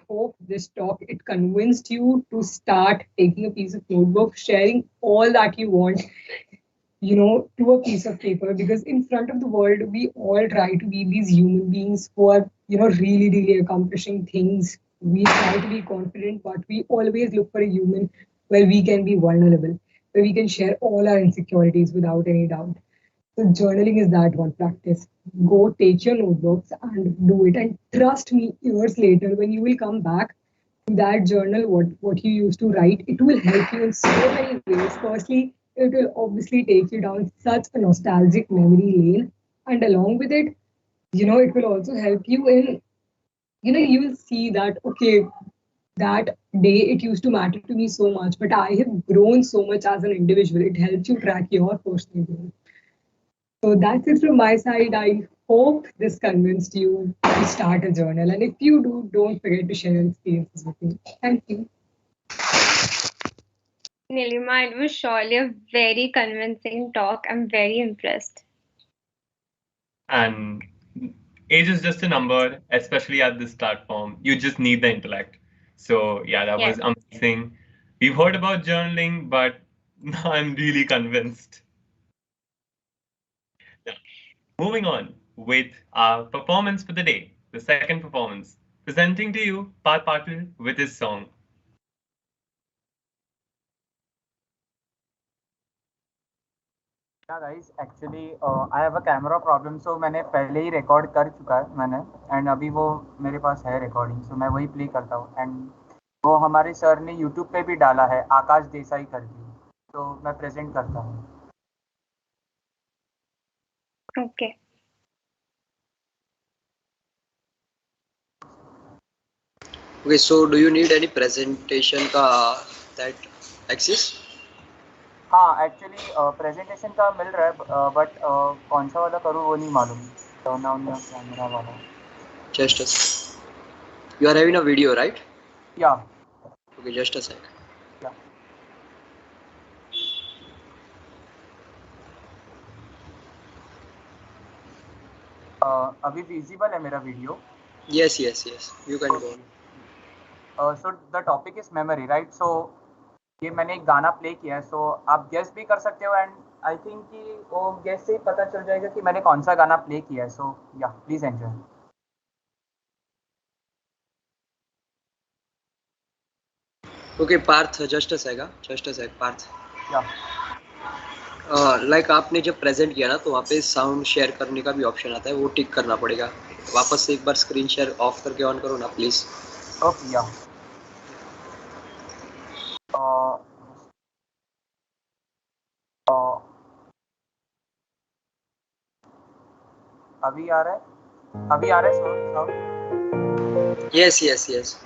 Speaker 10: hope this talk, it convinced you to start taking a piece of notebook, sharing all that you want to a piece of paper because in front of the world, we all try to be these human beings who are, really, really accomplishing things. We try to be confident, but we always look for a human where we can be vulnerable, where we can share all our insecurities without any doubt. So journaling is that one practice. Go take your notebooks and do it. And trust me, years later, when you will come back to that journal, what you used to write, it will help you in so many ways. Firstly, it will obviously take you down such a nostalgic memory lane. And along with it, it will also help you in, you will see that, okay, that day it used to matter to me so much, but I have grown so much as an individual. It helps you track your personal growth. So that's it from my side. I hope this convinced you to start a journal. And if you do, don't forget to share your experiences with me. Thank you.
Speaker 2: Nilima, it was surely a very convincing talk. I'm very impressed.
Speaker 1: And age is just a number, especially at this platform. You just need the intellect. So yeah, that was amazing. We've heard about journaling, but now I'm really convinced. Now, moving on with our performance for the day, the second performance, presenting to you Pat Patil with his song.
Speaker 11: Yeah guys, actually I have a camera problem, so मैंने पहले ही record कर चुका है मैंने, and अभी वो मेरे पास है रिकॉर्डिंग, सो मैं वही प्ले करता हूँ। एंड वो हमारे सर ने यूट्यूब पे भी डाला है, आकाश देसाई करके, तो मैं प्रेजेंट करता हूँ।
Speaker 2: Okay.
Speaker 12: Okay, so do you need any presentation का that exists?
Speaker 11: हाँ एक्चुअली प्रेजेंटेशन का मिल रहा है, बट कौन सा वाला करूँ वो नहीं मालूम। टर्न ऑन योर कैमरा वाला।
Speaker 12: Just a sec. You are having a video, right?
Speaker 11: Yeah.
Speaker 12: Okay, just a sec.
Speaker 11: Yeah. अभी विजिबल है मेरा video?
Speaker 12: Yes, yes, yes. You can go.
Speaker 11: So the topic is memory, right? So ये मैंने एक गाना play किया है, सो आप गेस भी कर सकते हो, एंड आई थिंक कि वो गेस से ही पता चल जाएगा कि मैंने कौन सा गाना प्ले किया है। सो या please enjoy.
Speaker 12: Okay, Parth, just a sec, just a sec, Parth.
Speaker 11: Yeah.
Speaker 12: Like आपने जब प्रेजेंट किया ना, तो वहाँ पे साउंड शेयर करने का भी ऑप्शन आता है, वो टिक करना पड़ेगा। वापस से एक बार स्क्रीन शेयर ऑफ करके ऑन करो ना प्लीज।
Speaker 11: ओके या अभी आ रहा है? अभी आ रहा है साउंड?
Speaker 12: Yes yes yes.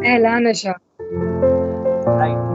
Speaker 10: पहला नशा।
Speaker 11: राइट।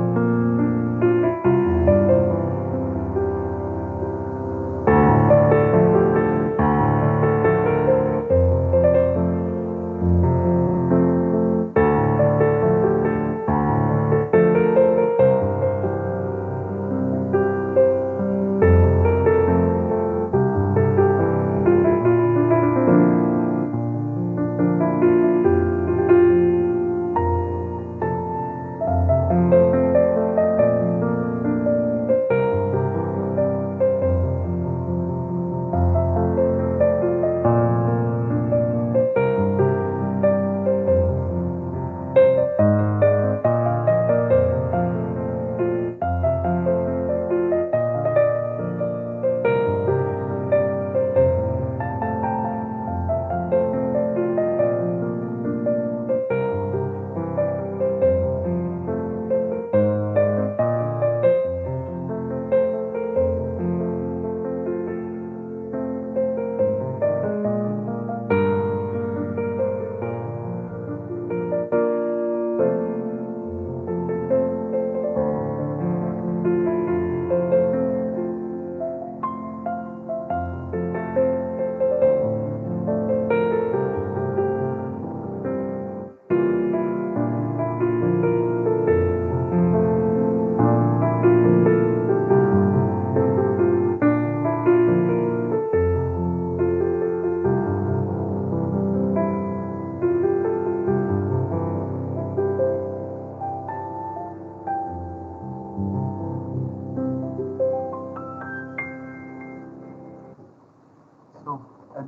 Speaker 11: तो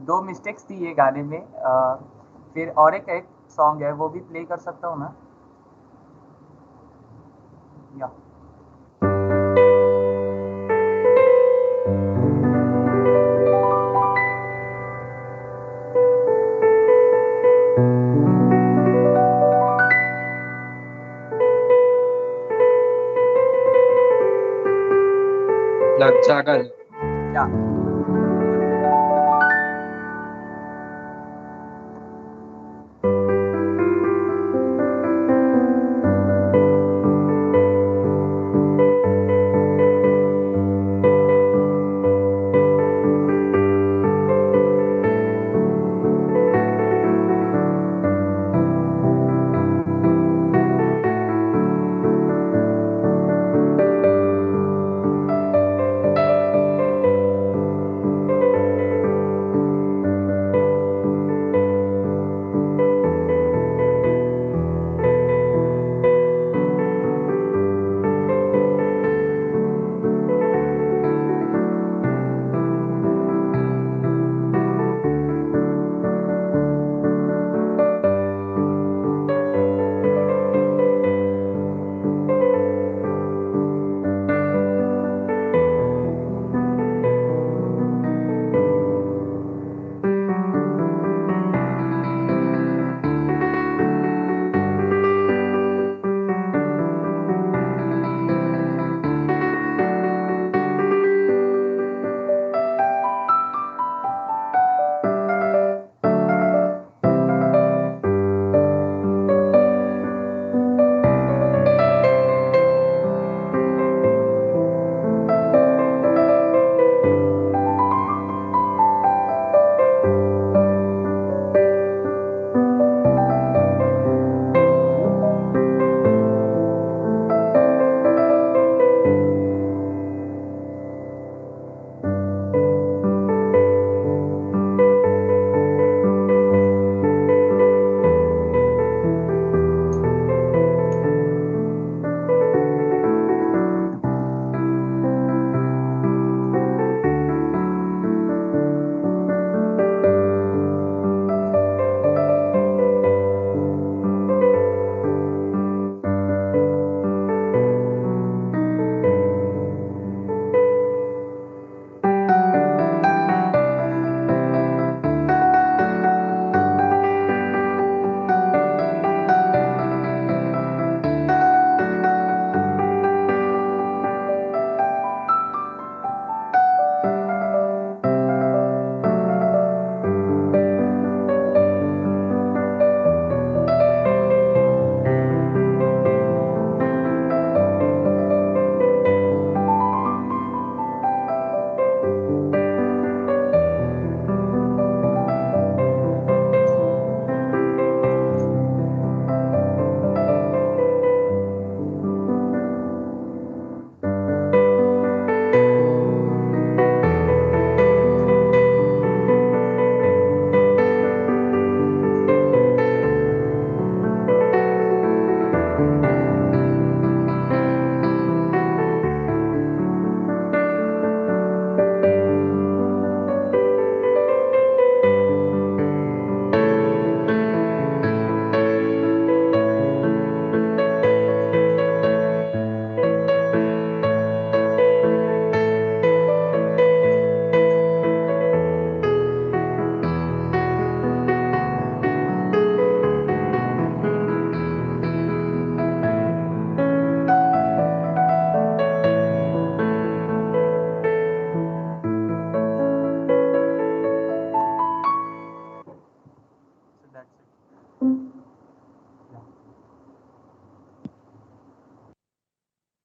Speaker 11: 2 मिस्टेक्स थी ये गाने में। फिर और एक सॉन्ग है, वो भी प्ले कर सकता हूँ मैं? या
Speaker 12: लग जागल।
Speaker 11: या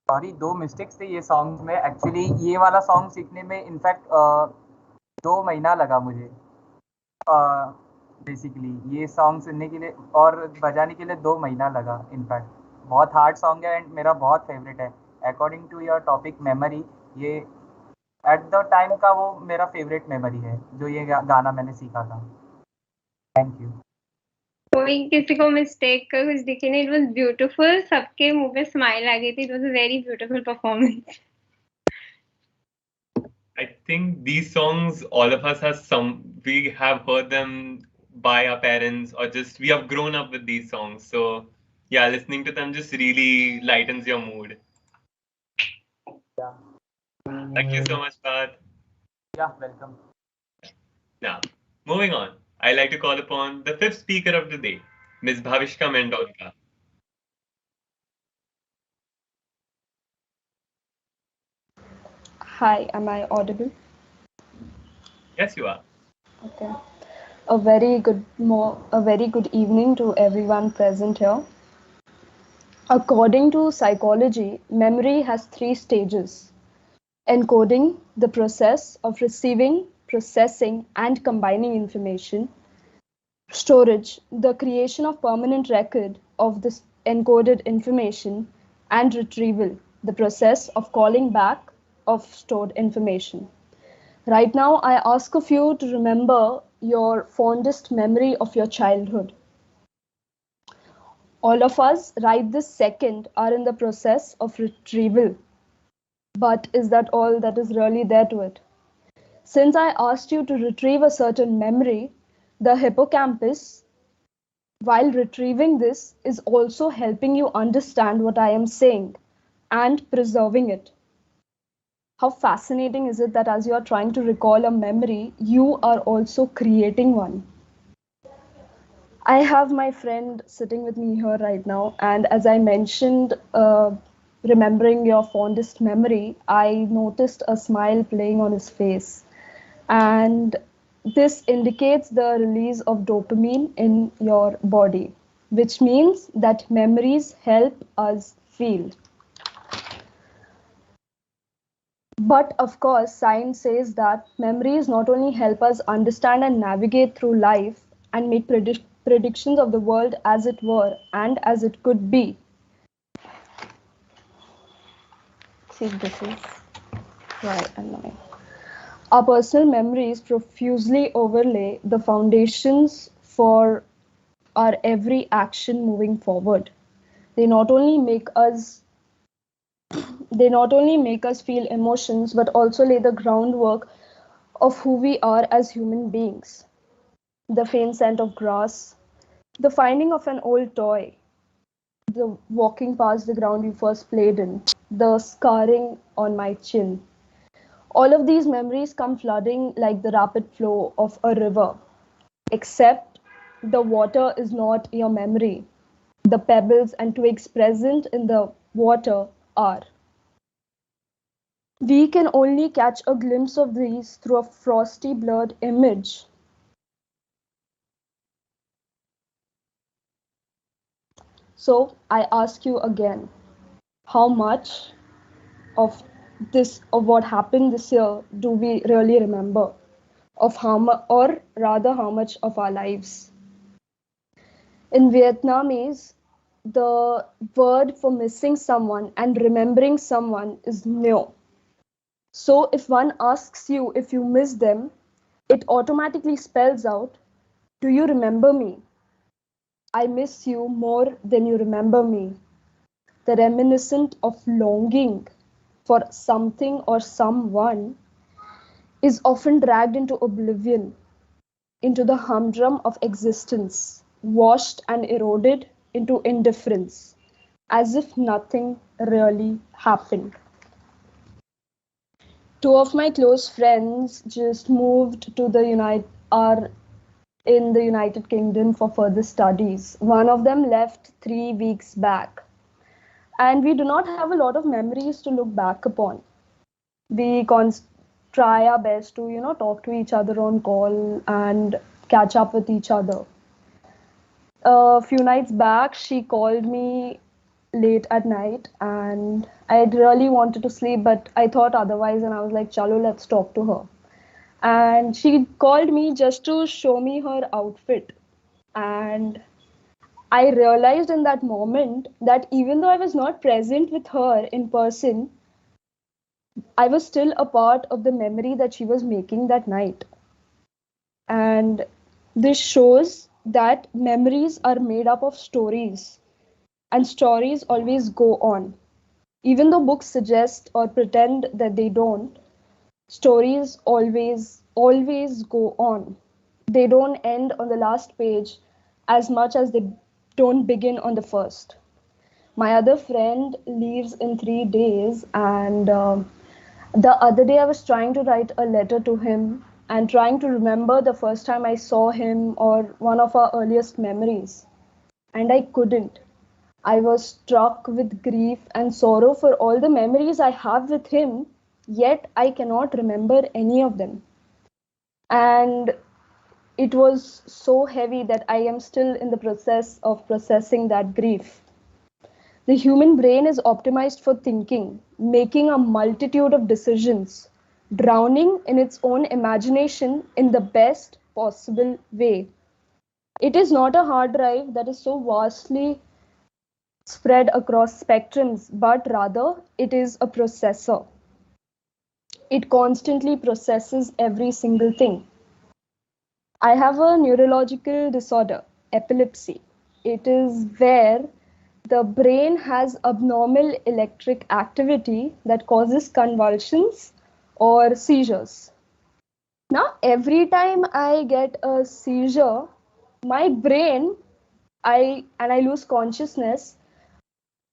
Speaker 11: सॉरी, 2 मिस्टेक्स थे ये सॉन्ग में। एक्चुअली ये वाला सॉन्ग सीखने में इनफैक्ट 2 महीना लगा मुझे बेसिकली ये सॉन्ग सुनने के लिए, और बजाने के लिए 2 महीना लगा इनफैक्ट। बहुत हार्ड सॉन्ग है एंड मेरा बहुत फेवरेट है। According to your topic memory, ये एट द टाइम का वो मेरा फेवरेट मेमोरी है जो ये गाना मैंने सीखा था। Thank you.
Speaker 2: कोई किसी को मिस्टेक का कुछ दिखे नहीं, इट वाज ब्यूटीफुल, सबके मुंह पे स्माइल आ गई थी, it was a very beautiful performance.
Speaker 1: I think these songs, all of us we have heard them by our parents or just we have grown up with these songs. So yeah, listening to them just really lightens your mood.
Speaker 11: Yeah.
Speaker 1: Thank you so much, Pat.
Speaker 11: Yeah, welcome.
Speaker 1: Now, moving on, I like to call upon the fifth speaker of the day, Ms. Bhavishka Mendonca.
Speaker 13: Hi, am I audible?
Speaker 1: Yes, you are.
Speaker 13: Okay. A very good evening to everyone present here. According to psychology, memory has three stages: encoding, the process of receiving, processing, and combining information; storage, the creation of permanent record of this encoded information; and retrieval, the process of calling back of stored information. Right now, I ask of you to remember your fondest memory of your childhood. All of us, right this second, are in the process of retrieval. But is that all that is really there to it? Since I asked you to retrieve a certain memory, the hippocampus, while retrieving this, is also helping you understand what I am saying and preserving it. How fascinating is it that as you are trying to recall a memory, you are also creating one? I have my friend sitting with me here right now, and as I mentioned, remembering your fondest memory, I noticed a smile playing on his face. And this indicates the release of dopamine in your body, which means that memories help us feel. But of course, science says that memories not only help us understand and navigate through life and make predictions of the world as it were and as it could be. See, this is right and mine. Our personal memories profusely overlay the foundations for our every action moving forward. They not only make us feel emotions, but also lay the groundwork of who we are as human beings. The faint scent of grass, the finding of an old toy, the walking past the ground you first played in, the scarring on my chin. All of these memories come flooding like the rapid flow of a river, except the water is not your memory. The pebbles and twigs present in the water are. We can only catch a glimpse of these through a frosty blurred image. So I ask you again, how much of what happened this year do we really remember? Of or rather how much of our lives? In Vietnamese, the word for missing someone and remembering someone is no. So if one asks you if you miss them, it automatically spells out, do you remember me? I miss you more than you remember me. The reminiscent of longing for something or someone is often dragged into oblivion, into the humdrum of existence, washed and eroded into indifference, as if nothing really happened. Two of my close friends just moved to are in the United Kingdom for further studies. One of them left 3 weeks back. And we do not have a lot of memories to look back upon. We try our best to, talk to each other on call and catch up with each other. A few nights back, she called me late at night and I really wanted to sleep, but I thought otherwise and I was like, chalo, let's talk to her. And she called me just to show me her outfit. And I realized in that moment that even though I was not present with her in person, I was still a part of the memory that she was making that night. And this shows that memories are made up of stories, and stories always go on. Even though books suggest or pretend that they don't, Stories always go on. They don't end on the last page as much as they don't begin on the first. My other friend leaves in 3 days, and the other day I was trying to write a letter to him and trying to remember the first time I saw him or one of our earliest memories. And I couldn't. I was struck with grief and sorrow for all the memories I have with him, yet I cannot remember any of them. And it was so heavy that I am still in the process of processing that grief. The human brain is optimized for thinking, making a multitude of decisions, drowning in its own imagination in the best possible way. It is not a hard drive that is so vastly spread across spectrums, but rather it is a processor. It constantly processes every single thing. I have a neurological disorder, epilepsy. It is where the brain has abnormal electric activity that causes convulsions or seizures. Now, every time I get a seizure, my brain, I lose consciousness.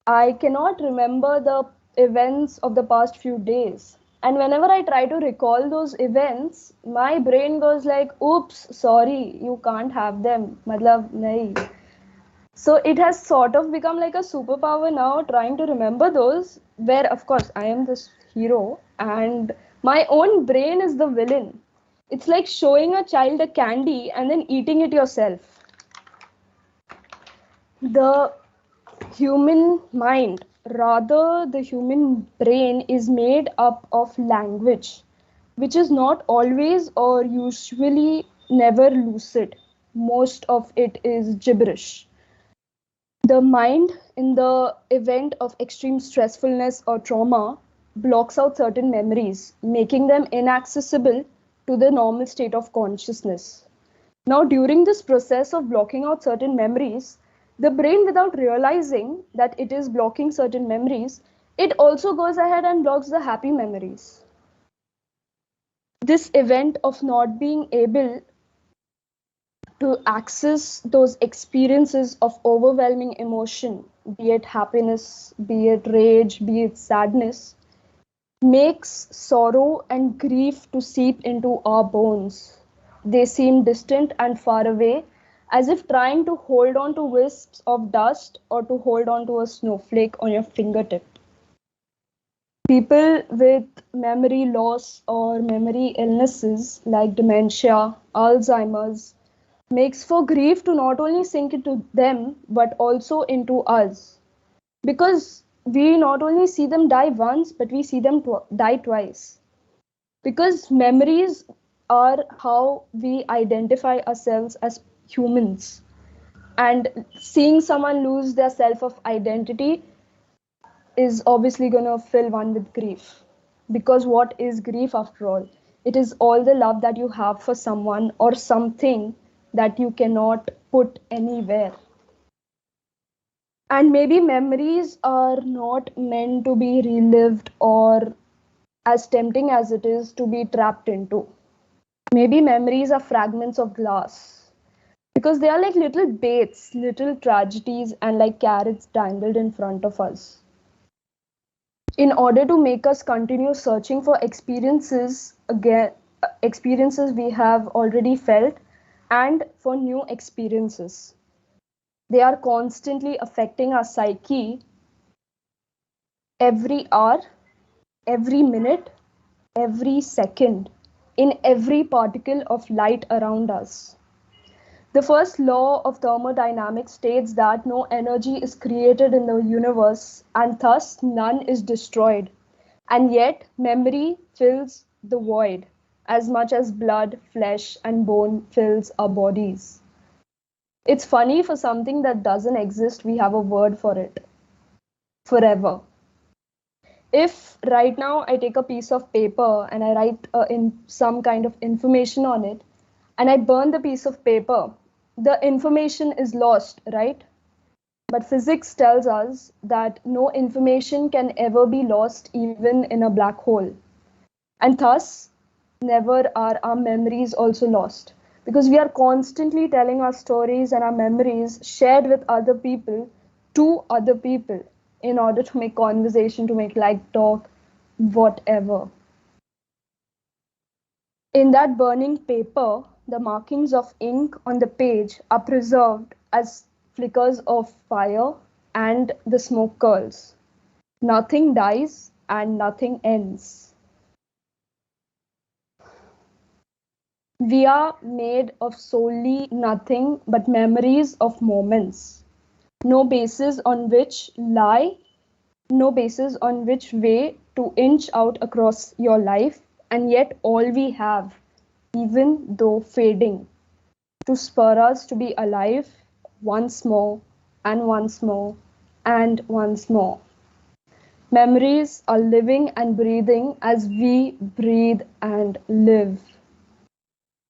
Speaker 13: I cannot remember the events of the past few days. And whenever I try to recall those events, my brain goes like, oops, sorry, you can't have them. Matlab, nahi. So it has sort of become like a superpower now, trying to remember those, where of course I am this hero and my own brain is the villain. It's like showing a child a candy and then eating it yourself. The human mind, rather the human brain, is made up of language, which is not always or usually never lucid. Most of it is gibberish. The mind, in the event of extreme stressfulness or trauma, blocks out certain memories, making them inaccessible to the normal state of consciousness. Now, during this process of blocking out certain memories, the brain, without realizing that it is blocking certain memories, it also goes ahead and blocks the happy memories. This event of not being able to access those experiences of overwhelming emotion, be it happiness, be it rage, be it sadness, makes sorrow and grief to seep into our bones. They seem distant and far away, as if trying to hold on to wisps of dust or to hold on to a snowflake on your fingertip. People with memory loss or memory illnesses like dementia, Alzheimer's, makes for grief to not only sink into them but also into us, because we not only see them die once but we see them die twice, because memories are how we identify ourselves as humans, and seeing someone lose their self of identity is obviously going to fill one with grief. Because what is grief after all? It is all the love that you have for someone or something that you cannot put anywhere. And maybe memories are not meant to be relived or as tempting as it is to be trapped into. Maybe memories are fragments of glass, because they are like little baits, little tragedies, and like carrots dangled in front of us, in order to make us continue searching for experiences again, experiences we have already felt, and for new experiences. They are constantly affecting our psyche every hour, every minute, every second, in every particle of light around us. The first law of thermodynamics states that no energy is created in the universe and thus none is destroyed. And yet, memory fills the void as much as blood, flesh, and bone fills our bodies. It's funny, for something that doesn't exist, we have a word for it. Forever. If right now I take a piece of paper and I write in some kind of information on it, and I burn the piece of paper, the information is lost, right? But physics tells us that no information can ever be lost, even in a black hole. And thus, never are our memories also lost. Because we are constantly telling our stories and our memories shared with other people to other people in order to make conversation, to make like talk, whatever. In that burning paper, the markings of ink on the page are preserved as flickers of fire and the smoke curls. Nothing dies and nothing ends. We are made of solely nothing but memories of moments. No basis on which lie, no basis on which way to inch out across your life, and yet all we have, even though fading, to spur us to be alive once more and once more and once more. Memories are living and breathing as we breathe and live.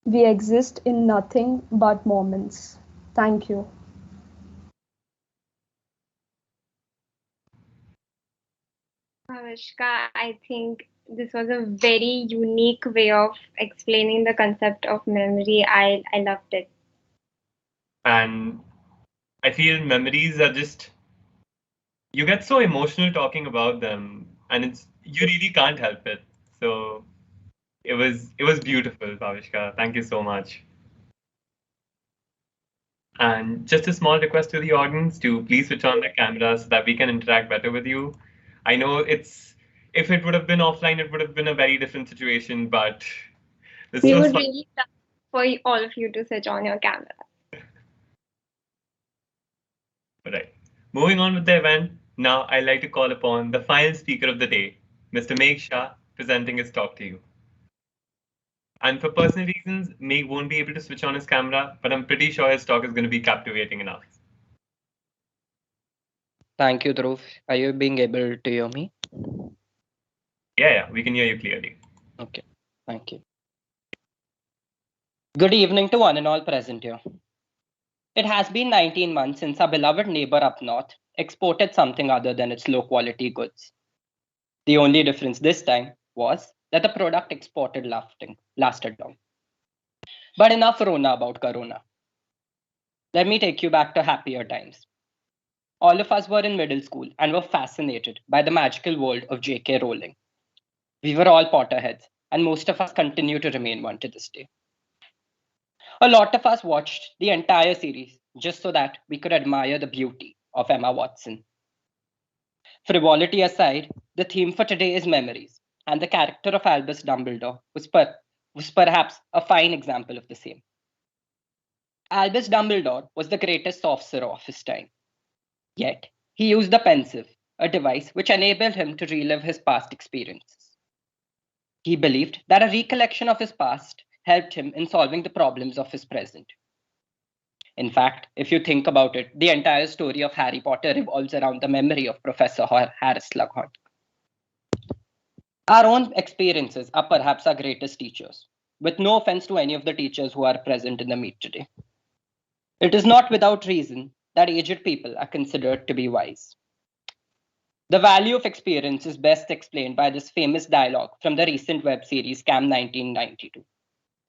Speaker 13: We exist in nothing but moments. Thank you.
Speaker 2: Avishka, I think this was a very unique way of explaining the concept of memory. I loved it.
Speaker 1: And I feel memories are just, you get so emotional talking about them, and it's, you really can't help it. So it was beautiful, Bhavishka. Thank you so much. And just a small request to the audience to please switch on the cameras so that we can interact better with you. I know it's, if it would have been offline, it would have been a very different situation, but this
Speaker 2: We
Speaker 1: was
Speaker 2: would
Speaker 1: fun.
Speaker 2: really love for all of you to switch on your camera.
Speaker 1: All right. Moving on with the event, now I'd like to call upon the final speaker of the day, Mr. Meg Shah, presenting his talk to you. And for personal reasons, Meg won't be able to switch on his camera, but I'm pretty sure his talk is going to be captivating enough.
Speaker 14: Thank you, Dhruv. Are you being able to hear me?
Speaker 1: Yeah, we can hear you clearly.
Speaker 14: Okay, thank you. Good evening to one and all present here. It has been 19 months since our beloved neighbor up north exported something other than its low quality goods. The only difference this time was that the product exported lasted long. But enough Rona about Corona. Let me take you back to happier times. All of us were in middle school and were fascinated by the magical world of J.K. Rowling. We were all Potterheads, and most of us continue to remain one to this day. A lot of us watched the entire series just so that we could admire the beauty of Emma Watson. Frivolity aside, the theme for today is memories, and the character of Albus Dumbledore was perhaps a fine example of the same. Albus Dumbledore was the greatest sorcerer of his time. Yet, he used the pensieve, a device which enabled him to relive his past experiences. He believed that a recollection of his past helped him in solving the problems of his present. In fact, if you think about it, the entire story of Harry Potter revolves around the memory of Professor Harris Slughorn. Our own experiences are perhaps our greatest teachers, with no offense to any of the teachers who are present in the meet today. It is not without reason that aged people are considered to be wise. The value of experience is best explained by this famous dialogue from the recent web series Scam 1992.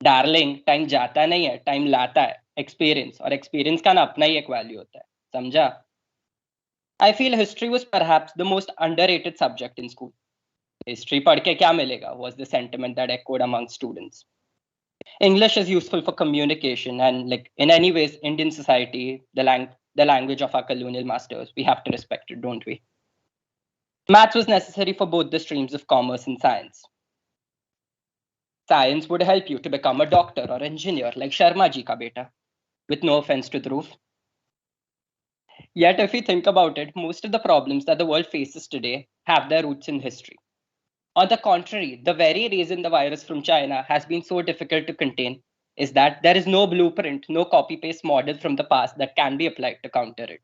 Speaker 14: Darling, time जाता नहीं है, time लाता है. Experience और experience का ना अपना ही एक value होता है. समझा? I feel history was perhaps the most underrated subject in school. History पढ़ के क्या मिलेगा was the sentiment that echoed among students. English is useful for communication, and like in any ways, Indian society, the language of our colonial masters, we have to respect it, don't we? Maths was necessary for both the streams of commerce and science. Science would help you to become a doctor or engineer like Sharma ji ka beta, with no offense to Dhruv. Yet, if we think about it, most of the problems that the world faces today have their roots in history. On the contrary, the very reason the virus from China has been so difficult to contain is that there is no blueprint, no copy-paste model from the past that can be applied to counter it.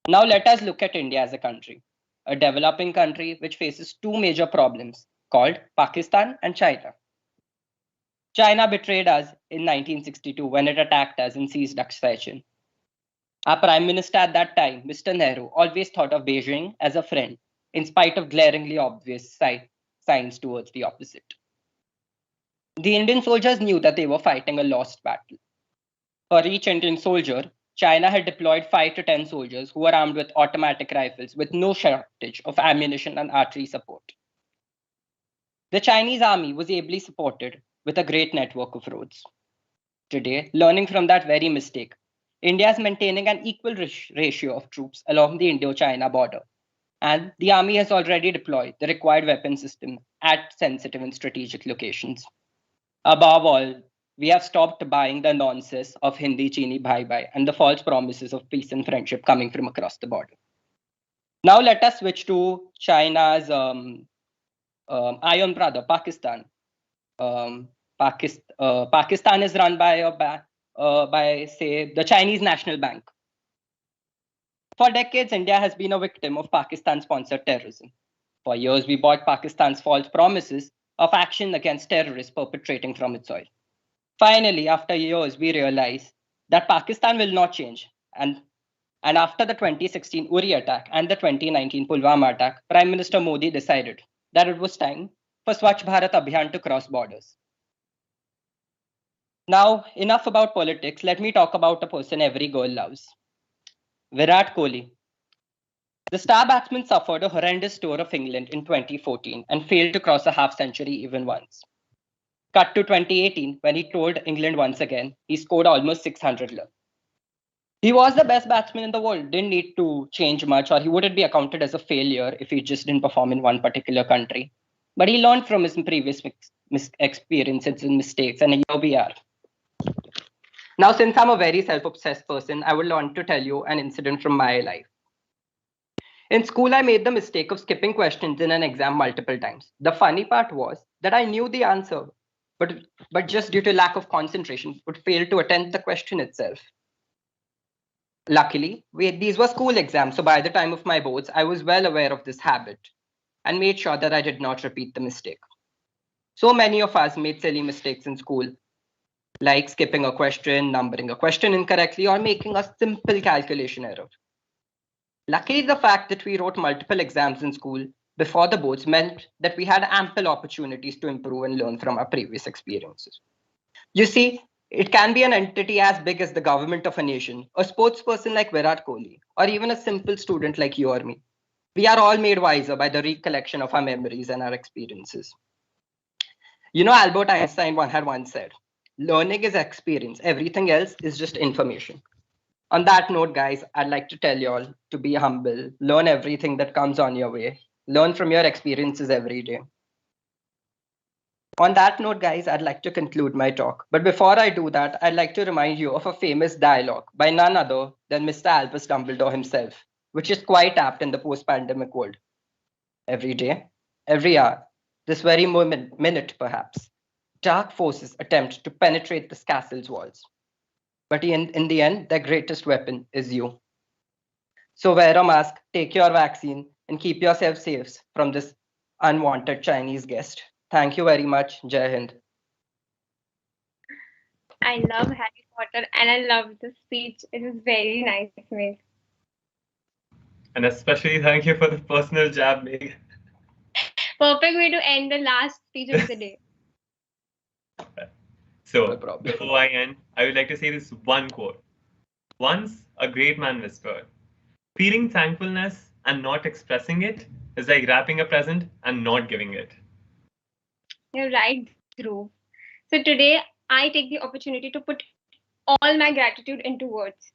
Speaker 14: Now let us look at India as a country, a developing country which faces two major problems called Pakistan and China. China betrayed us in 1962 when it attacked us and seized Aksai. Our Prime Minister at that time, Mr. Nehru, always thought of Beijing as a friend, in spite of glaringly obvious signs towards the opposite. The Indian soldiers knew that they were fighting a lost battle. For each Indian soldier, China had deployed 5 to 10 soldiers who were armed with automatic rifles with no shortage of ammunition and artillery support. The Chinese army was ably supported with a great network of roads. Today, learning from that very mistake, India is maintaining an equal ratio of troops along the Indo-China border, and the army has already deployed the required weapon system at sensitive and strategic locations. Above all, we have stopped buying the nonsense of Hindi Chini Bhai Bhai and the false promises of peace and friendship coming from across the border. Now let us switch to China's iron brother, Pakistan. Pakistan is run by, say, the Chinese National Bank. For decades, India has been a victim of Pakistan-sponsored terrorism. For years, we bought Pakistan's false promises of action against terrorists perpetrating from its soil. Finally, after years, we realized that Pakistan will not change. And after the 2016 Uri attack and the 2019 Pulwama attack, Prime Minister Modi decided that it was time for Swachh Bharat Abhiyan to cross borders. Now, enough about politics. Let me talk about a person every girl loves. Virat Kohli. The star batsman suffered a horrendous tour of England in 2014 and failed to cross a half-century even once. Cut to 2018, when he toured England once again, he scored almost 600 runs. He was the best batsman in the world, didn't need to change much, or he wouldn't be accounted as a failure if he just didn't perform in one particular country. But he learned from his previous experiences and mistakes, and here we are. Now, since I'm a very self-obsessed person, I would want to tell you an incident from my life. In school, I made the mistake of skipping questions in an exam multiple times. The funny part was that I knew the answer, but just due to lack of concentration, would fail to attend the question itself. Luckily, these were school exams, so by the time of my boards, I was well aware of this habit and made sure that I did not repeat the mistake. So many of us made silly mistakes in school, like skipping a question, numbering a question incorrectly, or making a simple calculation error. Luckily, the fact that we wrote multiple exams in school before the boards meant that we had ample opportunities to improve and learn from our previous experiences. You see, it can be an entity as big as the government of a nation, a sportsperson like Virat Kohli, or even a simple student like you or me. We are all made wiser by the recollection of our memories and our experiences. You know, Albert Einstein had once said, learning is experience. Everything else is just information. On that note, guys, I'd like to tell you all to be humble, learn everything that comes on your way, learn from your experiences every day. On that note, guys, I'd like to conclude my talk. But before I do that, I'd like to remind you of a famous dialogue by none other than Mr. Albus Dumbledore himself, which is quite apt in the post-pandemic world. Every day, every hour, this very minute perhaps, dark forces attempt to penetrate this castle's walls. But in the end, their greatest weapon is you. So wear a mask, take your vaccine, and keep yourself safe from this unwanted Chinese guest. Thank you very much. Jai Hind.
Speaker 2: I love Harry Potter and I love the speech. It is very nice made.
Speaker 1: And especially thank you for the personal jab, Meg.
Speaker 2: Perfect way to end the last speech of the day.
Speaker 1: So, before I end, I would like to say this one quote. Once a great man whispered, feeling thankfulness and not expressing it is like wrapping a present and not giving it.
Speaker 2: You're right, Dhruv. So today, I take the opportunity to put all my gratitude into words.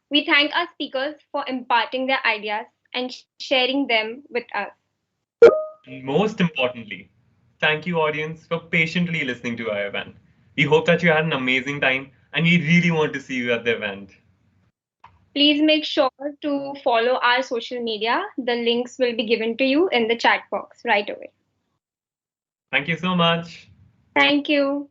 Speaker 2: We thank our speakers for imparting their ideas and sharing them with us.
Speaker 1: Most importantly, thank you, audience, for patiently listening to our event. We hope that you had an amazing time and we really want to see you at the event.
Speaker 2: Please make sure to follow our social media. The links will be given to you in the chat box right away.
Speaker 1: Thank you so much.
Speaker 2: Thank you.